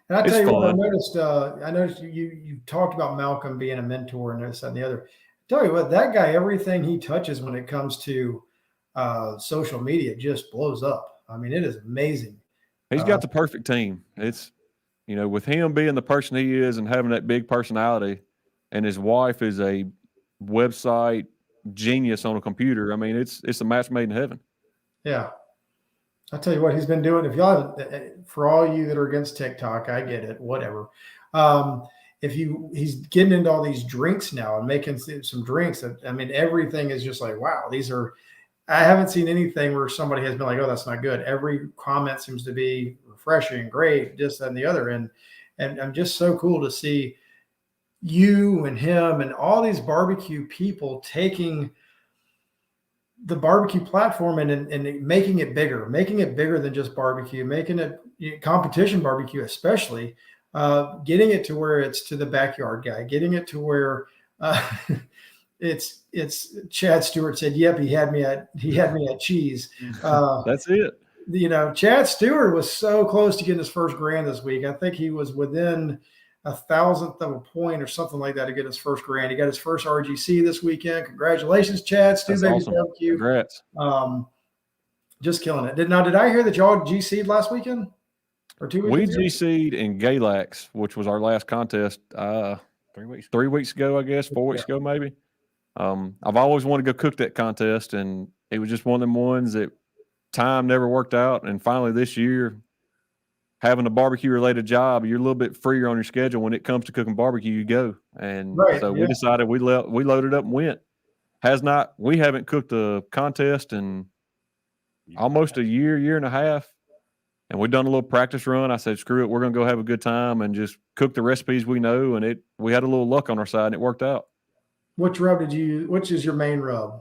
And I tell you what, I noticed you talked about Malcolm being a mentor and this and the other. I tell you what, that guy, everything he touches when it comes to social media just blows up. I mean, it is amazing. He's got the perfect team. It's, you know, with him being the person he is and having that big personality, and his wife is a website genius on a computer. I mean, it's a match made in heaven. Yeah. I'll tell you what he's been doing. If y'all, for all you that are against TikTok, I get it, whatever. He's getting into all these drinks now and making some drinks that, I mean, everything is just like, wow, I haven't seen anything where somebody has been like, oh, that's not good. Every comment seems to be refreshing, great, this and the other. And I'm just so cool to see you and him and all these barbecue people taking the barbecue platform and making it bigger than just barbecue, making it competition barbecue, especially getting it to where it's to the backyard guy, getting it to where it's Chad Stewart said, yep, he had me at cheese. That's it. You know, Chad Stewart was so close to getting his first grand this week. I think he was within 1,000th of a point or something like that to get his first grand. He got his first RGC this weekend. Congratulations, Chad. Stu Baby awesome. Barbecue. Congrats. Just killing it. Did I hear that y'all GC'd last weekend or 2 weeks? We GC'd in Galax, which was our last contest 3 weeks ago, I guess, 4 weeks ago maybe. I've always wanted to go cook that contest, and it was just one of them ones that time never worked out. And finally this year, having a barbecue related job, you're a little bit freer on your schedule. When it comes to cooking barbecue, you go. And we decided we loaded up and went. We haven't cooked a contest in almost a year and a half. And we've done a little practice run. I said, screw it, we're going to go have a good time and just cook the recipes we know. And we had a little luck on our side, and it worked out. Which rub did you use? Which is your main rub?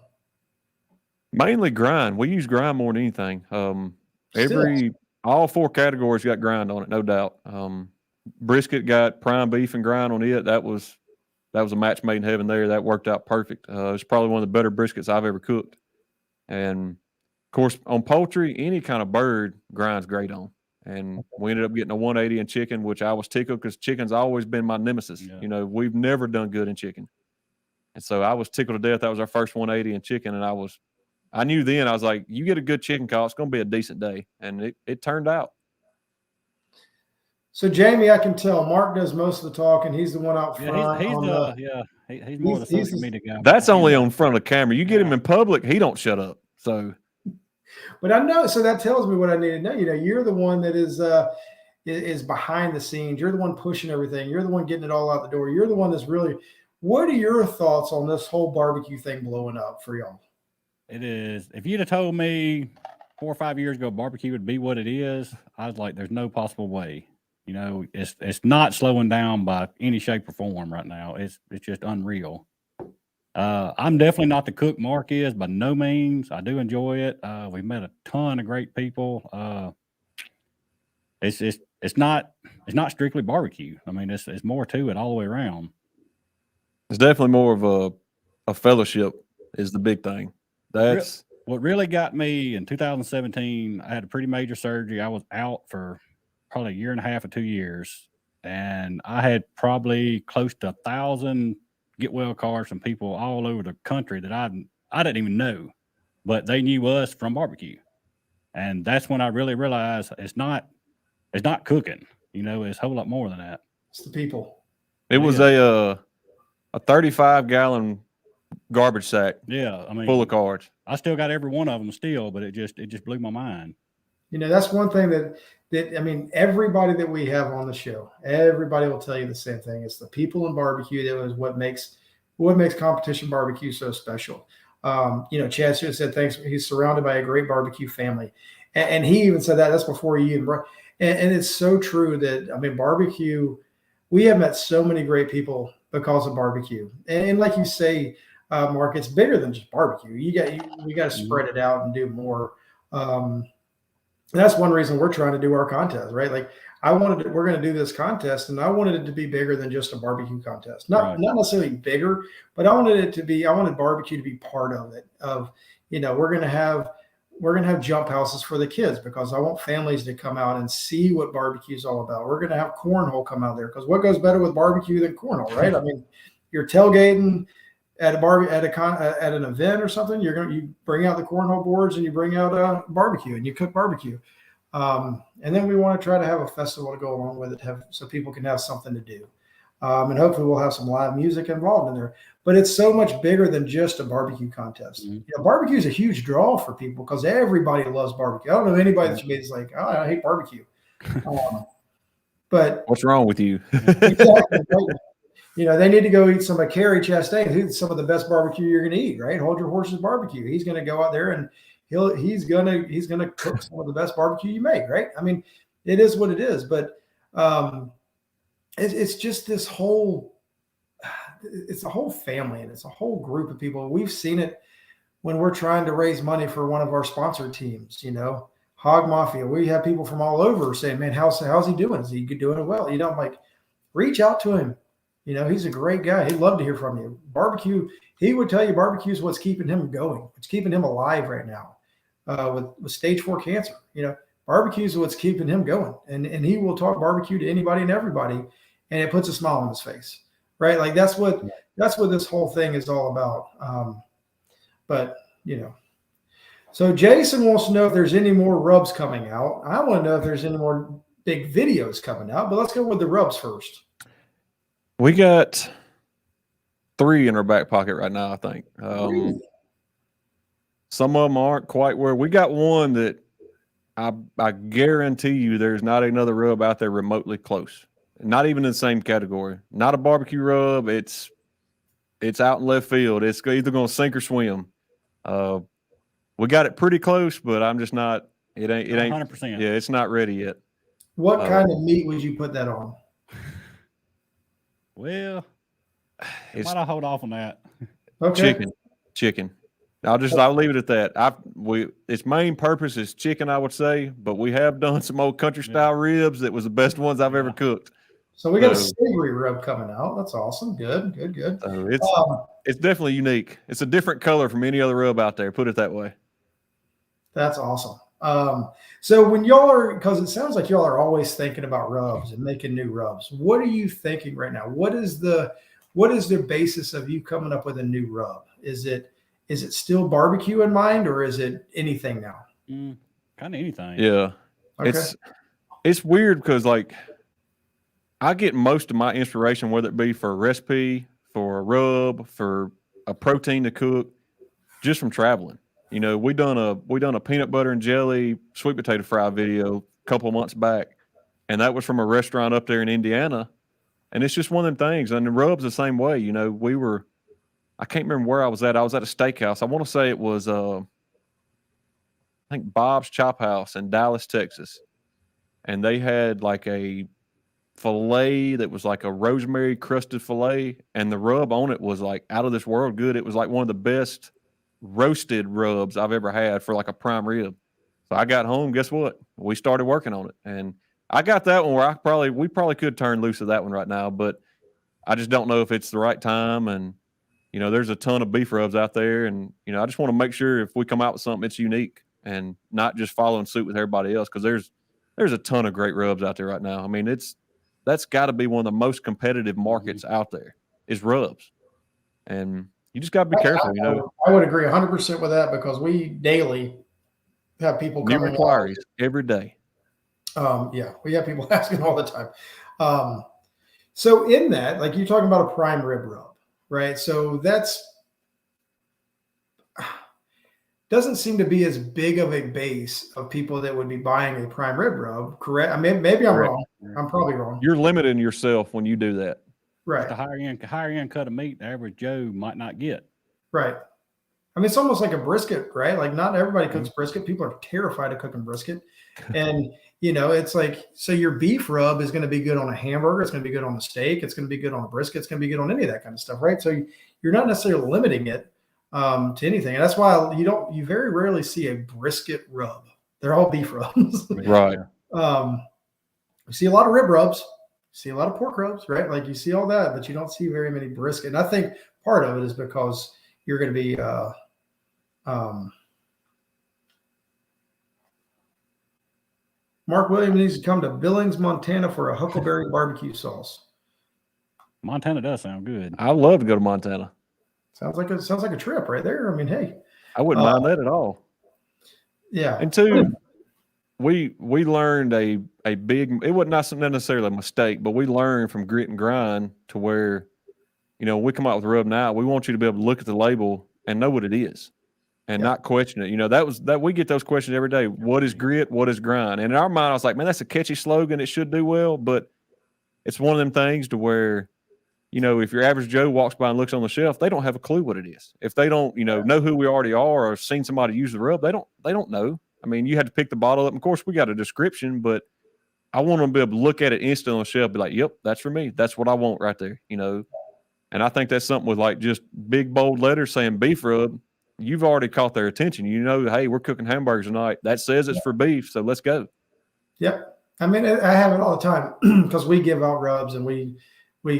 Mainly grind. We use grind more than anything. All 4 categories got grind on it, no doubt. Brisket got prime beef and grind on it. That was a match made in heaven there. That worked out perfect. It's probably one of the better briskets I've ever cooked. And of course, on poultry, any kind of bird grinds great on. And we ended up getting a 180 in chicken, which I was tickled because chicken's always been my nemesis. Yeah. You know, we've never done good in chicken. And so I was tickled to death. That was our first 180 in chicken. And I knew then, I was like, you get a good chicken call, it's going to be a decent day. And it turned out. So, Jamie, I can tell Mark does most of the talking. He's the one out front. He's more the social media guy. That's only on front of the camera. You get him in public, he don't shut up. So, but I know, so that tells me what I need to know. You know, you're the one that is behind the scenes. You're the one pushing everything. You're the one getting it all out the door. You're the one that's really What are your thoughts on this whole barbecue thing blowing up for y'all? It is. If you'd have told me 4 or 5 years ago barbecue would be what it is, I was like, there's no possible way. You know, it's not slowing down by any shape or form right now. It's just unreal. I'm definitely not the cook Mark is, by no means. I do enjoy it. We've met a ton of great people. It's not strictly barbecue. I mean, it's more to it all the way around. It's definitely more of a fellowship is the big thing. That's what really got me in 2017. I had a pretty major surgery. I was out for probably a year and a half or 2 years, and I had probably close to 1,000 get well cards from people all over the country that I didn't even know, but they knew us from barbecue. And that's when I really realized it's not cooking, you know, it's a whole lot more than that. It's the people. It was a 35-gallon garbage sack. Yeah, I mean, full of cards. I still got every one of them still, but it just blew my mind. You know, that's one thing that I mean, everybody that we have on the show, everybody will tell you the same thing. It's the people in barbecue that was what makes competition barbecue so special. You know, Chad should have said thanks. He's surrounded by a great barbecue family, and he even said that's before he even. And it's so true that I mean, barbecue. We have met so many great people because of barbecue, and like you say, Mark, it's bigger than just barbecue. We got to spread it out and do more. That's one reason we're trying to do our contest, right? Like we're going to do this contest, and I wanted it to be bigger than just a barbecue contest. Not necessarily bigger, but I wanted barbecue to be part of it. You know, we're going to have jump houses for the kids because I want families to come out and see what barbecue is all about. We're going to have cornhole come out there because what goes better with barbecue than cornhole, right? I mean, you're tailgating at an event or something, you bring out the cornhole boards and you bring out a barbecue and you cook barbecue. And then we want to try to have a festival to go along with it, so people can have something to do. And hopefully we'll have some live music involved in there. But it's so much bigger than just a barbecue contest. You know, barbecue is a huge draw for people because everybody loves barbecue. I don't know anybody that's like, oh, I hate barbecue. But what's wrong with you? Exactly. Right? You know, they need to go eat some of Kerry Chastain, who's some of the best barbecue you're going to eat, right? Hold Your Horses Barbecue. He's going to go out there and he's going to cook some of the best barbecue you make, right? I mean, it is what it is, but it's just this whole, it's a whole family and it's a whole group of people. We've seen it when we're trying to raise money for one of our sponsor teams, you know, Hog Mafia. We have people from all over saying, man, how's he doing? Is he doing well? You know, I'm like, reach out to him. You know, he's a great guy. He'd love to hear from you. Barbecue, he would tell you barbecue is what's keeping him going. It's keeping him alive right now with stage 4 cancer. You know, barbecue is what's keeping him going. And he will talk barbecue to anybody and everybody, and it puts a smile on his face, right? Like that's what this whole thing is all about. But, you know, so Jason wants to know if there's any more rubs coming out. I want to know if there's any more big videos coming out, but let's go with the rubs first. We got 3 in our back pocket right now, I think. Some of them aren't quite where we got one that I guarantee you there's not another rub out there remotely close. Not even in the same category. Not a barbecue rub. It's out in left field. It's either going to sink or swim. We got it pretty close, but I'm just not. It ain't 100%. Yeah, it's not ready yet. What kind of meat would you put that on? Well, might I hold off on that? Okay. Chicken. I'll leave it at that. Its main purpose is chicken, I would say, but we have done some old country style ribs that was the best ones I've ever cooked. So we got a savory rub coming out. That's awesome. Good. So it's definitely unique. It's a different color from any other rub out there. Put it that way. That's awesome. So when y'all are, because it sounds like y'all are always thinking about rubs and making new rubs. What are you thinking right now? What is the basis of you coming up with a new rub? Is it still barbecue in mind, or is it anything now? Kind of anything. Yeah. Okay. It's weird because like I get most of my inspiration, whether it be for a recipe, for a rub, for a protein to cook, just from traveling. You know, we done a peanut butter and jelly sweet potato fry video a couple of months back, and that was from a restaurant up there in Indiana. And it's just one of them things. And the rubs the same way. You know, I can't remember where I was at. I was at a steakhouse. I want to say it was, I think Bob's Chop House in Dallas, Texas. And they had like a filet that was like a rosemary crusted filet, and the rub on it was like out of this world good. It was like one of the best roasted rubs I've ever had for like a prime rib. So I got home, guess what? We started working on it. And I got that one where we probably could turn loose of that one right now, but I just don't know if it's the right time. And, you know, there's a ton of beef rubs out there. And, you know, I just want to make sure if we come out with something, it's unique and not just following suit with everybody else. Cause there's a ton of great rubs out there right now. I mean, that's got to be one of the most competitive markets out there is rubs. And you just got to be careful, you know. I would agree 100% with that because we daily have people New coming inquiries every day. Yeah, we have people asking all the time. So in that, like you're talking about a prime rib rub, right? So that's doesn't seem to be as big of a base of people that would be buying a prime rib rub, correct? I mean, maybe I'm wrong. I'm probably wrong. You're limiting yourself when you do that. Right. The higher end cut of meat, the average Joe might not get. Right. I mean, it's almost like a brisket, right? Like not everybody cooks brisket. People are terrified of cooking brisket. And, you know, it's like, so your beef rub is going to be good on a hamburger. It's going to be good on a steak. It's going to be good on a brisket. It's going to be good on any of that kind of stuff, right? So you're not necessarily limiting it to anything. And that's why you very rarely see a brisket rub. They're all beef rubs. Right. You see a lot of rib rubs, you see a lot of pork rubs, right? Like you see all that, but you don't see very many brisket. And I think part of it is because you're going to be Mark Williams needs to come to Billings, Montana for a huckleberry barbecue sauce. Montana does sound good. I'd love to go to Montana. Sounds like a trip right there. I mean, hey, I wouldn't mind that at all. Yeah. And two, we learned a big, it wasn't not necessarily a mistake, but we learned from grit and grind to where, you know, we come out with rub now, we want you to be able to look at the label and know what it is and not question it. You know, that we get those questions every day. What is grit? What is grind? And in our mind, I was like, man, that's a catchy slogan. It should do well, but it's one of them things to where, you know, if your average Joe walks by and looks on the shelf, they don't have a clue what it is. If they don't, you know who we already are or seen somebody use the rub, they don't know. I mean, you had to pick the bottle up. Of course, we got a description, but I want them to be able to look at it instantly on the shelf, be like, yep, that's for me. That's what I want right there, you know. And I think that's something with like just big, bold letters saying beef rub. You've already caught their attention. You know, hey, we're cooking hamburgers tonight. That says it's for beef, so let's go. Yep. I mean, I have it all the time because we give out rubs and we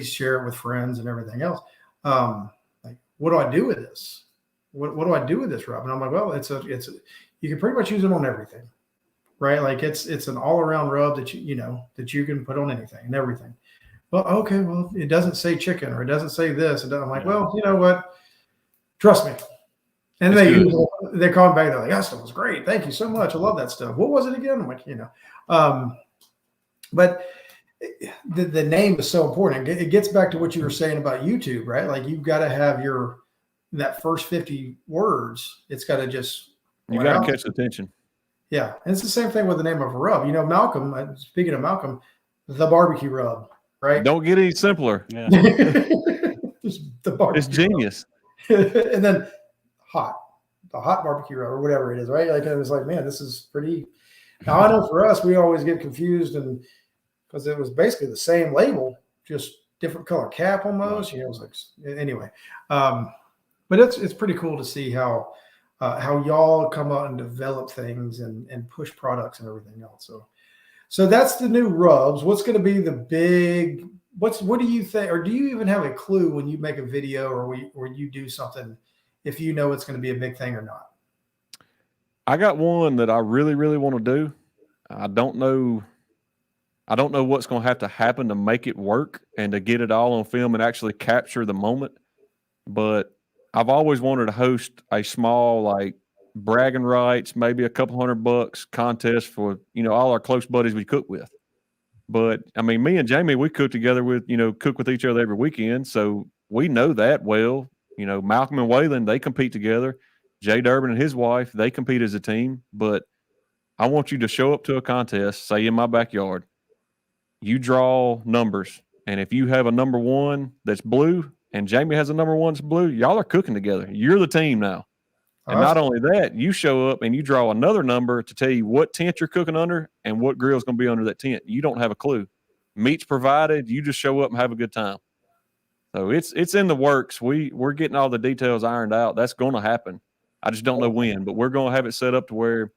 share it with friends and everything else. Like, what do I do with this? What do I do with this rub? And I'm like, well, you can pretty much use it on everything, right? Like it's an all around rub that you can put on anything and everything. Well, okay, well, it doesn't say chicken or it doesn't say this. I'm like, well, you know what? Trust me. And they call me back. They're like, that stuff was great. Thank you so much. I love that stuff. What was it again? I'm like, but the name is so important. It gets back to what you were saying about YouTube, right? Like you've got to have that first 50 words. It's got to just, you got to catch attention. Yeah. And it's the same thing with the name of a rub. You know, Malcolm, speaking of Malcolm, the barbecue rub, right? Don't get any simpler. Yeah. Just the barbecue. It's genius. And then the hot barbecue rub or whatever it is, right? Like, it was like, man, this is pretty. Now I know for us, we always get confused and because it was basically the same label, just different color cap almost. You know, it was like anyway. But it's pretty cool to see how y'all come out and develop things and push products and everything else. So that's the new rubs. What's going to be the big? What do you think? Or do you even have a clue when you make a video or you do something, if you know it's going to be a big thing or not? I got one that I really, really want to do. I don't know what's going to have to happen to make it work and to get it all on film and actually capture the moment. But I've always wanted to host a small, like, bragging rights, maybe a couple $100 contest for, all our close buddies we cook with. But I mean, me and Jamie, we cook together cook with each other every weekend. So we know that well. Malcolm and Waylon, they compete together. Jay Durbin and his wife, they compete as a team. But I want you to show up to a contest, say in my backyard. You draw numbers And if you have a number one that's blue and Jamie has a number one that's blue, y'all are cooking together. You're the team now. And not only that, you show up and you draw another number to tell you what tent you're cooking under and what grill is going to be under that tent. You don't have a clue. Meat's provided. You just show up and have a good time. So it's in the works. We're getting all the details ironed out. That's going to happen. I just don't know when, but we're going to have it set up to where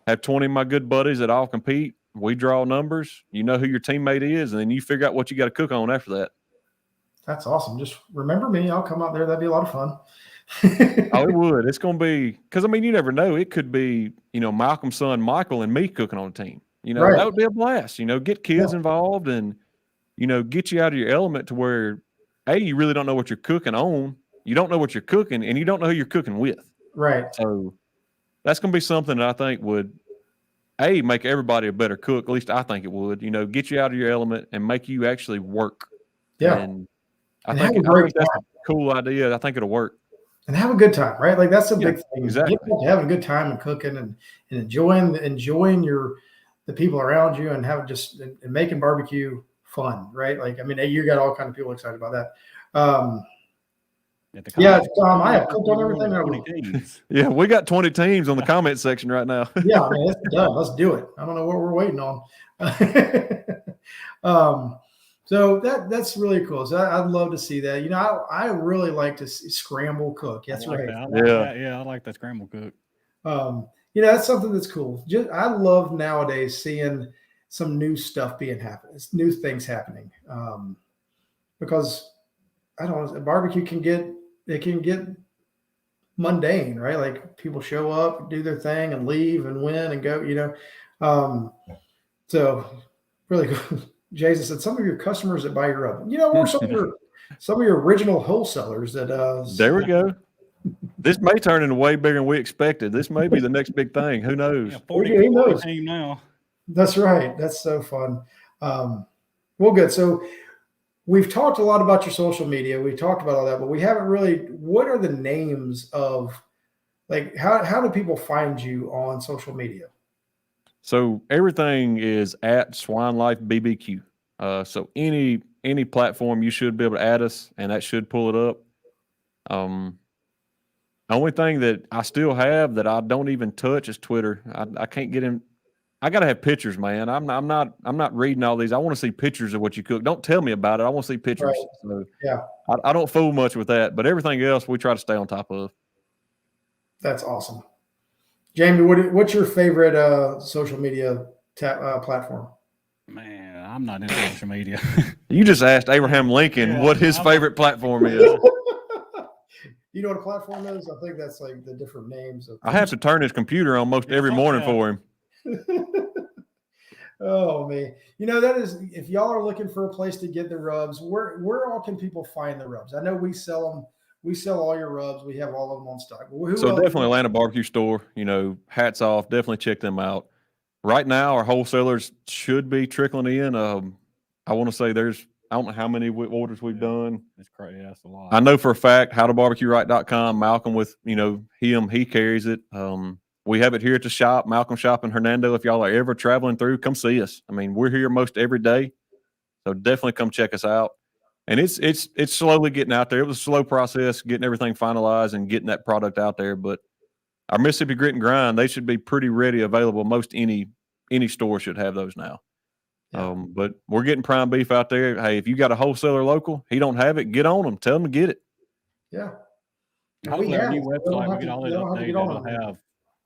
have 20 of my good buddies that all compete. We draw numbers. You know who your teammate is, and then you figure out what you got to cook on after that. That's awesome. Just remember me. I'll come out there. That'd be a lot of fun. Oh, it would. It's going to be because, I mean, you never know. It could be, Malcolm's son Michael and me cooking on a team. Right. That would be a blast. Get kids involved and, get you out of your element to where, A, you really don't know what you're cooking on. You don't know what you're cooking, and you don't know who you're cooking with. Right. So that's going to be something that I think would, A, make everybody a better cook. At least I think it would. Get you out of your element and make you actually work. Yeah. And I think that's a cool idea. I think it'll work. And have a good time, right? Like that's a big thing. Exactly. Having a good time and cooking and enjoying the people around you and and making barbecue fun, right? Like, I mean, you got all kinds of people excited about that. Tom, I have cooked on everything. Yeah, we got 20 teams on the comment section right now. Yeah, I mean, it's done. Let's do it. I don't know what we're waiting on. So that's really cool. So I'd love to see that. I really like to scramble cook. That's right. I like that scramble cook. That's something that's cool. I love nowadays seeing some new stuff new things happening. Because I don't know, barbecue can get mundane, right? Like people show up, do their thing, and leave and win and go. So really cool. Jason said some of your customers that buy your rub, or some of your original wholesalers that. There we go. This may turn into way bigger than we expected. This may be the next big thing. Who knows? Yeah, 40 knows? Team now. That's right. That's so fun. Well, good. So we've talked a lot about your social media. We talked about all that, but we haven't really. What are the names of, like, how do people find you on social media? So everything is at Swine Life BBQ. So any platform you should be able to add us, and that should pull it up. The only thing that I still have that I don't even touch is Twitter. I can't get in. I got to have pictures, man. I'm not reading all these. I want to see pictures of what you cook. Don't tell me about it. I want to see pictures. Right. So yeah, I don't fool much with that, but everything else we try to stay on top of. That's awesome. Jamie, what's your favorite social media platform? Man, I'm not into social media. You just asked Abraham Lincoln what his favorite platform is. You know what a platform is? I think that's like the different names. I have to turn his computer almost every morning for him. Oh man, that is, if y'all are looking for a place to get the rubs, where all can people find the rubs? I know we sell them. We sell all your rubs. We have all of them on stock. So definitely Atlanta Barbecue Store. Hats off. Definitely check them out. Right now, our wholesalers should be trickling in. I want to say I don't know how many orders we've done. It's crazy. That's a lot. I know for a fact, howtobarbecueright.com, Malcolm with, he carries it. We have it here at the shop, Malcolm Shop in Hernando. If y'all are ever traveling through, come see us. I mean, we're here most every day. So definitely come check us out. And it's slowly getting out there. It was a slow process, getting everything finalized and getting that product out there. But our Mississippi Grit and Grind, they should be pretty ready, available. Most any store should have those now. Yeah. But we're getting prime beef out there. Hey, if you got a wholesaler local, he don't have it, get on them. Tell them to get it. Yeah. Hopefully our new website, we get all that updated.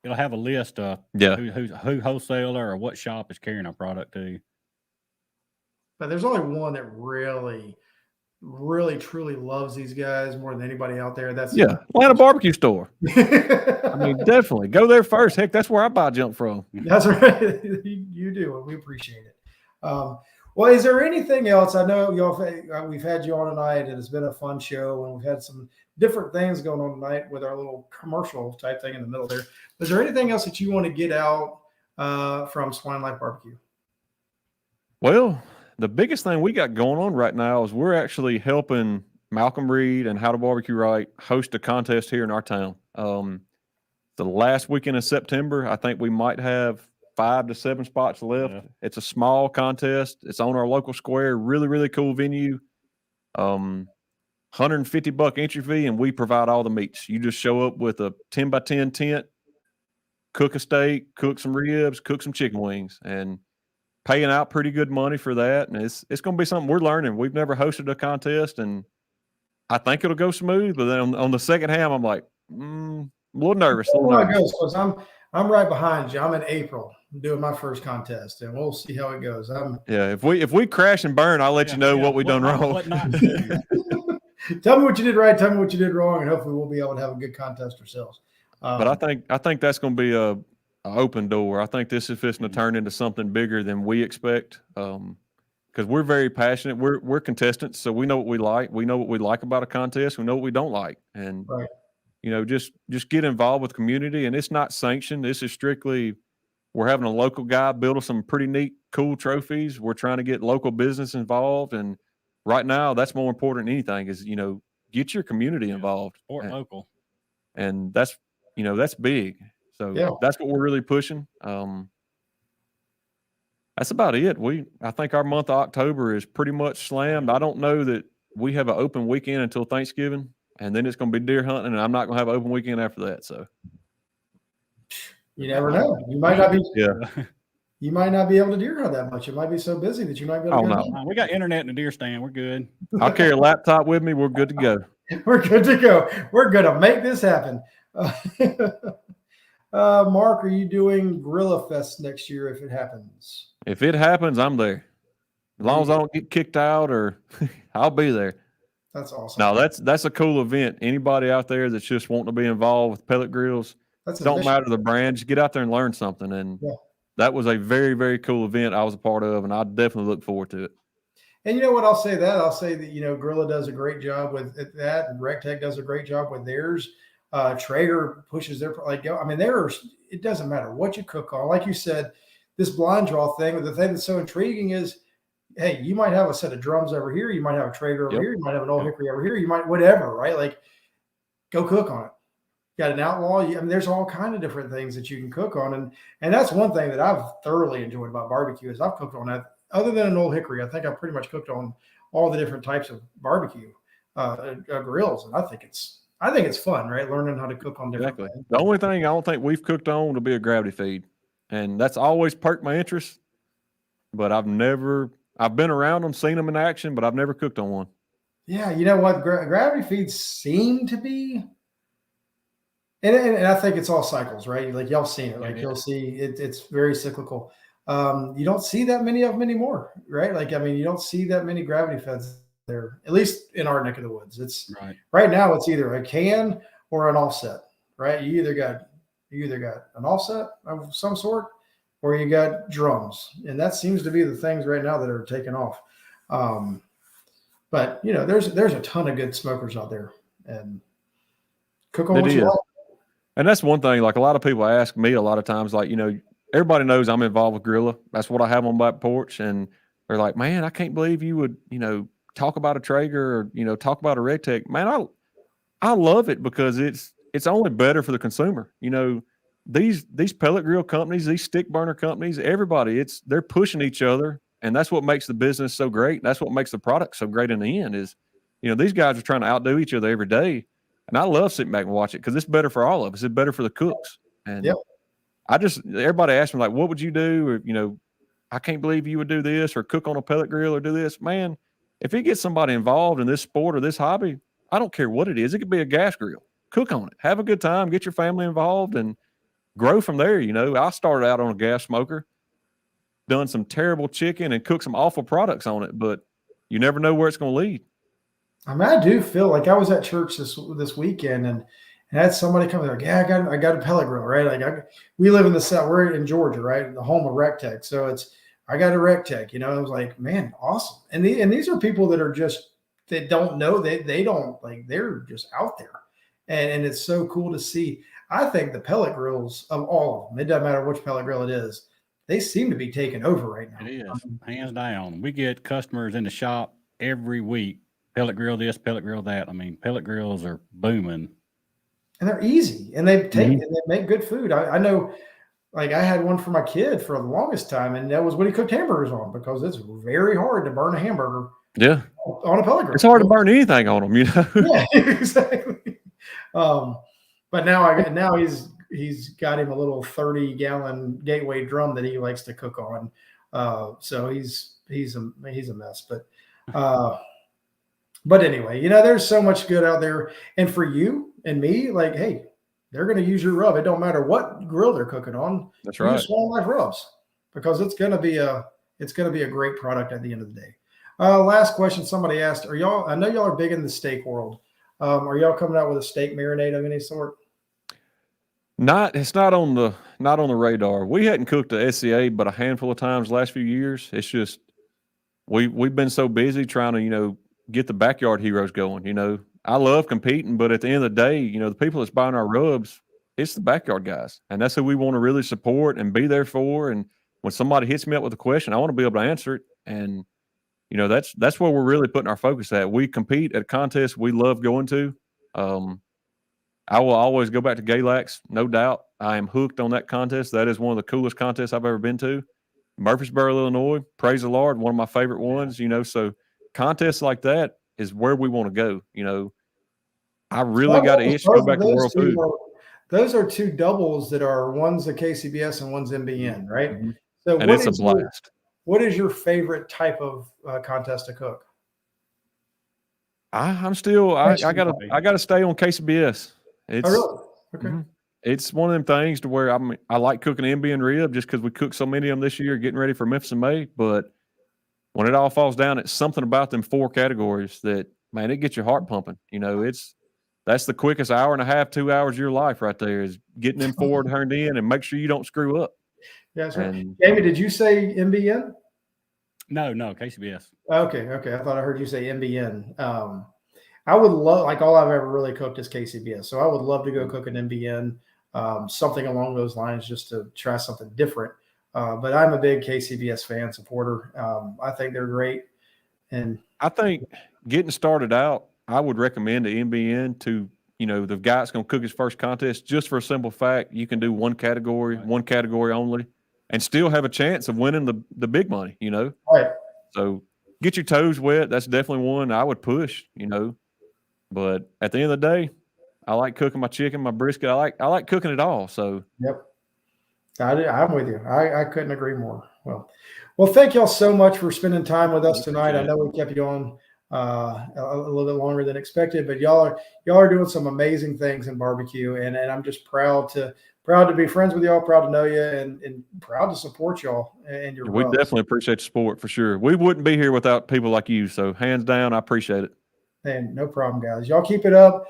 It'll have a list of who wholesaler or what shop is carrying our product to. But there's only one that really truly loves these guys more than anybody out there. That's Atlanta Barbecue Store. I mean, definitely go there first. Heck, that's where I buy junk from. That's right. You do, and we appreciate it. Well, is there anything else? I know we've had you on tonight, and it's been a fun show, and we've had some different things going on tonight with our little commercial type thing in the middle there. Is there anything else that you want to get out from Swine Life Barbecue? Well, the biggest thing we got going on right now is we're actually helping Malcolm Reed and How to Barbecue Right host a contest here in our town. The last weekend of September, I think we might have 5 to 7 spots left. Yeah. It's a small contest. It's on our local square. Really, really cool venue. $150 entry fee, and we provide all the meats. You just show up with a 10 by 10 tent, cook a steak, cook some ribs, cook some chicken wings, and paying out pretty good money for that. And it's going to be something we're learning. We've never hosted a contest, and I think it'll go smooth. But then on the second half, I'm like, a little nervous. Because I'm right behind you. I'm in April doing my first contest, and we'll see how it goes. If we crash and burn, I'll let you know what we done wrong. What not to do. Tell me what you did right. Tell me what you did wrong, and hopefully we'll be able to have a good contest ourselves. But I think that's going to be a open door. I think this is fixing to turn into something bigger than we expect. Because we're very passionate. We're contestants, so we know what we like. We know what we like about a contest. We know what we don't like, and right. Just get involved with the community. And it's not sanctioned. This is strictly we're having a local guy build some pretty neat, cool trophies. We're trying to get local business involved, and right now that's more important than anything. Is get your community involved. Support local, and that's big. So that's what we're really pushing. That's about it. I think our month of October is pretty much slammed. I don't know that we have an open weekend until Thanksgiving, and then it's going to be deer hunting, and I'm not going to have an open weekend after that. So you never know. You might not be. Yeah. You might not be able to deer hunt that much. It might be so busy that you might be able to. No. We got internet in the deer stand. We're good. I'll carry a laptop with me. We're good to go. We're good to go. We're going to make this happen. Mark, are you doing Gorilla Fest next year if it happens? If it happens, I'm there. As long as I don't get kicked out, or I'll be there. That's awesome. No, that's a cool event. Anybody out there that's just wanting to be involved with pellet grills, don't matter the brand, just get out there and learn something. And that was a very, very cool event I was a part of, and I definitely look forward to it. And you know what? I'll say that Gorilla does a great job with that, and RecTech does a great job with theirs. Traeger pushes their it doesn't matter what you cook on. Like you said, this blind draw thing, the thing that's so intriguing is, hey, you might have a set of drums over here, you might have a Traeger over here, you might have an old hickory over here, you might whatever, right? Like, go cook on it. Got an outlaw. There's all kind of different things that you can cook on, and that's one thing that I've thoroughly enjoyed about barbecue is I've cooked on that. Other than an old hickory, I think I've pretty much cooked on all the different types of barbecue grills, and I think it's fun, right? Learning how to cook on different things. The only thing I don't think we've cooked on will be a gravity feed, and that's always perked my interest. But I've been around them, seen them in action, but I've never cooked on one. Yeah, you know what? Gravity feeds seem to be, and I think it's all cycles, right? Like y'all seen it, like you'll see it's very cyclical. You don't see that many of them anymore, right? You don't see that many gravity feds there, at least in our neck of the woods. It's right now it's either a can or an offset, right? You either got an offset of some sort or you got drums, and that seems to be the things right now that are taking off. But there's a ton of good smokers out there, and cook on what you like. And that's one thing. Like a lot of people ask me a lot of times, like everybody knows I'm involved with Gorilla. That's what I have on my porch, and they're like, "Man, I can't believe you would talk about a Traeger or talk about a RecTech." Man, I love it because it's only better for the consumer. These pellet grill companies, these stick burner companies, everybody, they're pushing each other, and that's what makes the business so great. That's what makes the product so great in the end is, these guys are trying to outdo each other every day, and I love sitting back and watch it because it's better for all of us. It's better for the cooks, and everybody asks me like, "What would you do?" Or I can't believe you would do this or cook on a pellet grill or do this, man. If it gets somebody involved in this sport or this hobby, I don't care what it is. It could be a gas grill. Cook on it. Have a good time. Get your family involved and grow from there. I started out on a gas smoker, done some terrible chicken and cooked some awful products on it, but you never know where it's going to lead. I do feel like I was at church this weekend and had somebody come like, yeah, I got a pellet grill, right? We live in the South. We're in Georgia, right? The home of RecTech. So I got a RecTech, I was like, man, awesome. And these are people that are they don't know, they don't they're just out there. And it's so cool to see. I think the pellet grills of all of them, it doesn't matter which pellet grill it is, they seem to be taking over right now. It is, hands down. We get customers in the shop every week. Pellet grill this, pellet grill that. Pellet grills are booming. And they're easy, and they make good food. I know like I had one for my kid for the longest time, and that was what he cooked hamburgers on, because it's very hard to burn a hamburger Yeah. on a pellet grill. It's hard to burn anything on them, you know? Yeah, exactly. But now he's got him a little 30-gallon Gateway drum that he likes to cook on. So he's a mess. But anyway, there's so much good out there. And for you and me, like, hey, they're going to use your rub. It don't matter what grill they're cooking on. That's right. Use Swan Life rubs, because it's going to be a great product at the end of the day. Last question somebody asked, I know y'all are big in the steak world. Are y'all coming out with a steak marinade of any sort? It's not on the radar. We hadn't cooked a SCA but a handful of times the last few years. It's just we've been so busy trying to, get the backyard heroes going. I love competing, but at the end of the day, the people that's buying our rubs, it's the backyard guys. And that's who we want to really support and be there for. And when somebody hits me up with a question, I want to be able to answer it. And that's where we're really putting our focus at. We compete at contests we love going to. I will always go back to Galax, no doubt. I am hooked on that contest. That is one of the coolest contests I've ever been to. Murfreesboro, Illinois, praise the Lord, one of my favorite ones, so contests like that is where we want to go. I really got to itch to go back to World Food. Those are two doubles that are, one's a KCBS and one's MBN, right? Mm-hmm. So and it's a blast. What is your favorite type of contest to cook? I'm still I gotta stay on KCBS. It's really? Okay. Mm-hmm. It's one of them things to where I like cooking MB rib just because we cooked so many of them this year, getting ready for Memphis in May. But when it all falls down, it's something about them 4 categories that, man, it gets your heart pumping. That's the quickest hour and a half, 2 hours of your life right there, is getting them 4 turned in and make sure you don't screw up. Yeah, that's right. Jamie, did you say MBN? No, KCBS. Okay. I thought I heard you say MBN. I would love, like, all I've ever really cooked is KCBS. So I would love to go cook an MBN, something along those lines, just to try something different. But I'm a big KCBS fan, supporter. I think they're great. And I think getting started out, I would recommend the MBN to, the guy that's going to cook his first contest, just for a simple fact, you can do one category only, and still have a chance of winning the big money, Right. So get your toes wet. That's definitely one I would push, But at the end of the day, I like cooking my chicken, my brisket. I like cooking it all. So yep, I'm with you. I couldn't agree more. Well, thank y'all so much for spending time with us tonight. I know we kept you on a little bit longer than expected, but y'all are doing some amazing things in barbecue, and I'm just proud to be friends with y'all, proud to know you, and proud to support y'all and your. We definitely appreciate the support, for sure. We wouldn't be here without people like you. So hands down, I appreciate it. And no problem, guys. Y'all keep it up.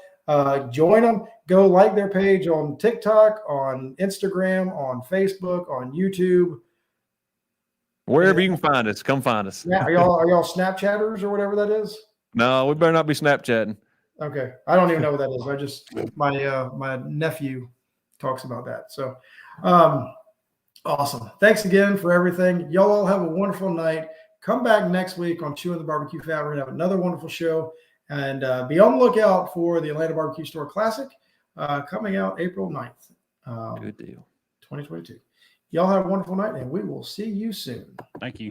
Join them. Go like their page on TikTok, on Instagram, on Facebook, on YouTube. Wherever you can find us, come find us. Yeah, are y'all Snapchatters or whatever that is? No, we better not be Snapchatting. Okay, I don't even know what that is. I just my nephew talks about that. So, awesome. Thanks again for everything. Y'all all have a wonderful night. Come back next week on Chewin the BBQ Fat. We're gonna have another wonderful show. And be on the lookout for the Atlanta Barbecue Store Classic coming out April 9th. Good deal. 2022. Y'all have a wonderful night, and we will see you soon. Thank you.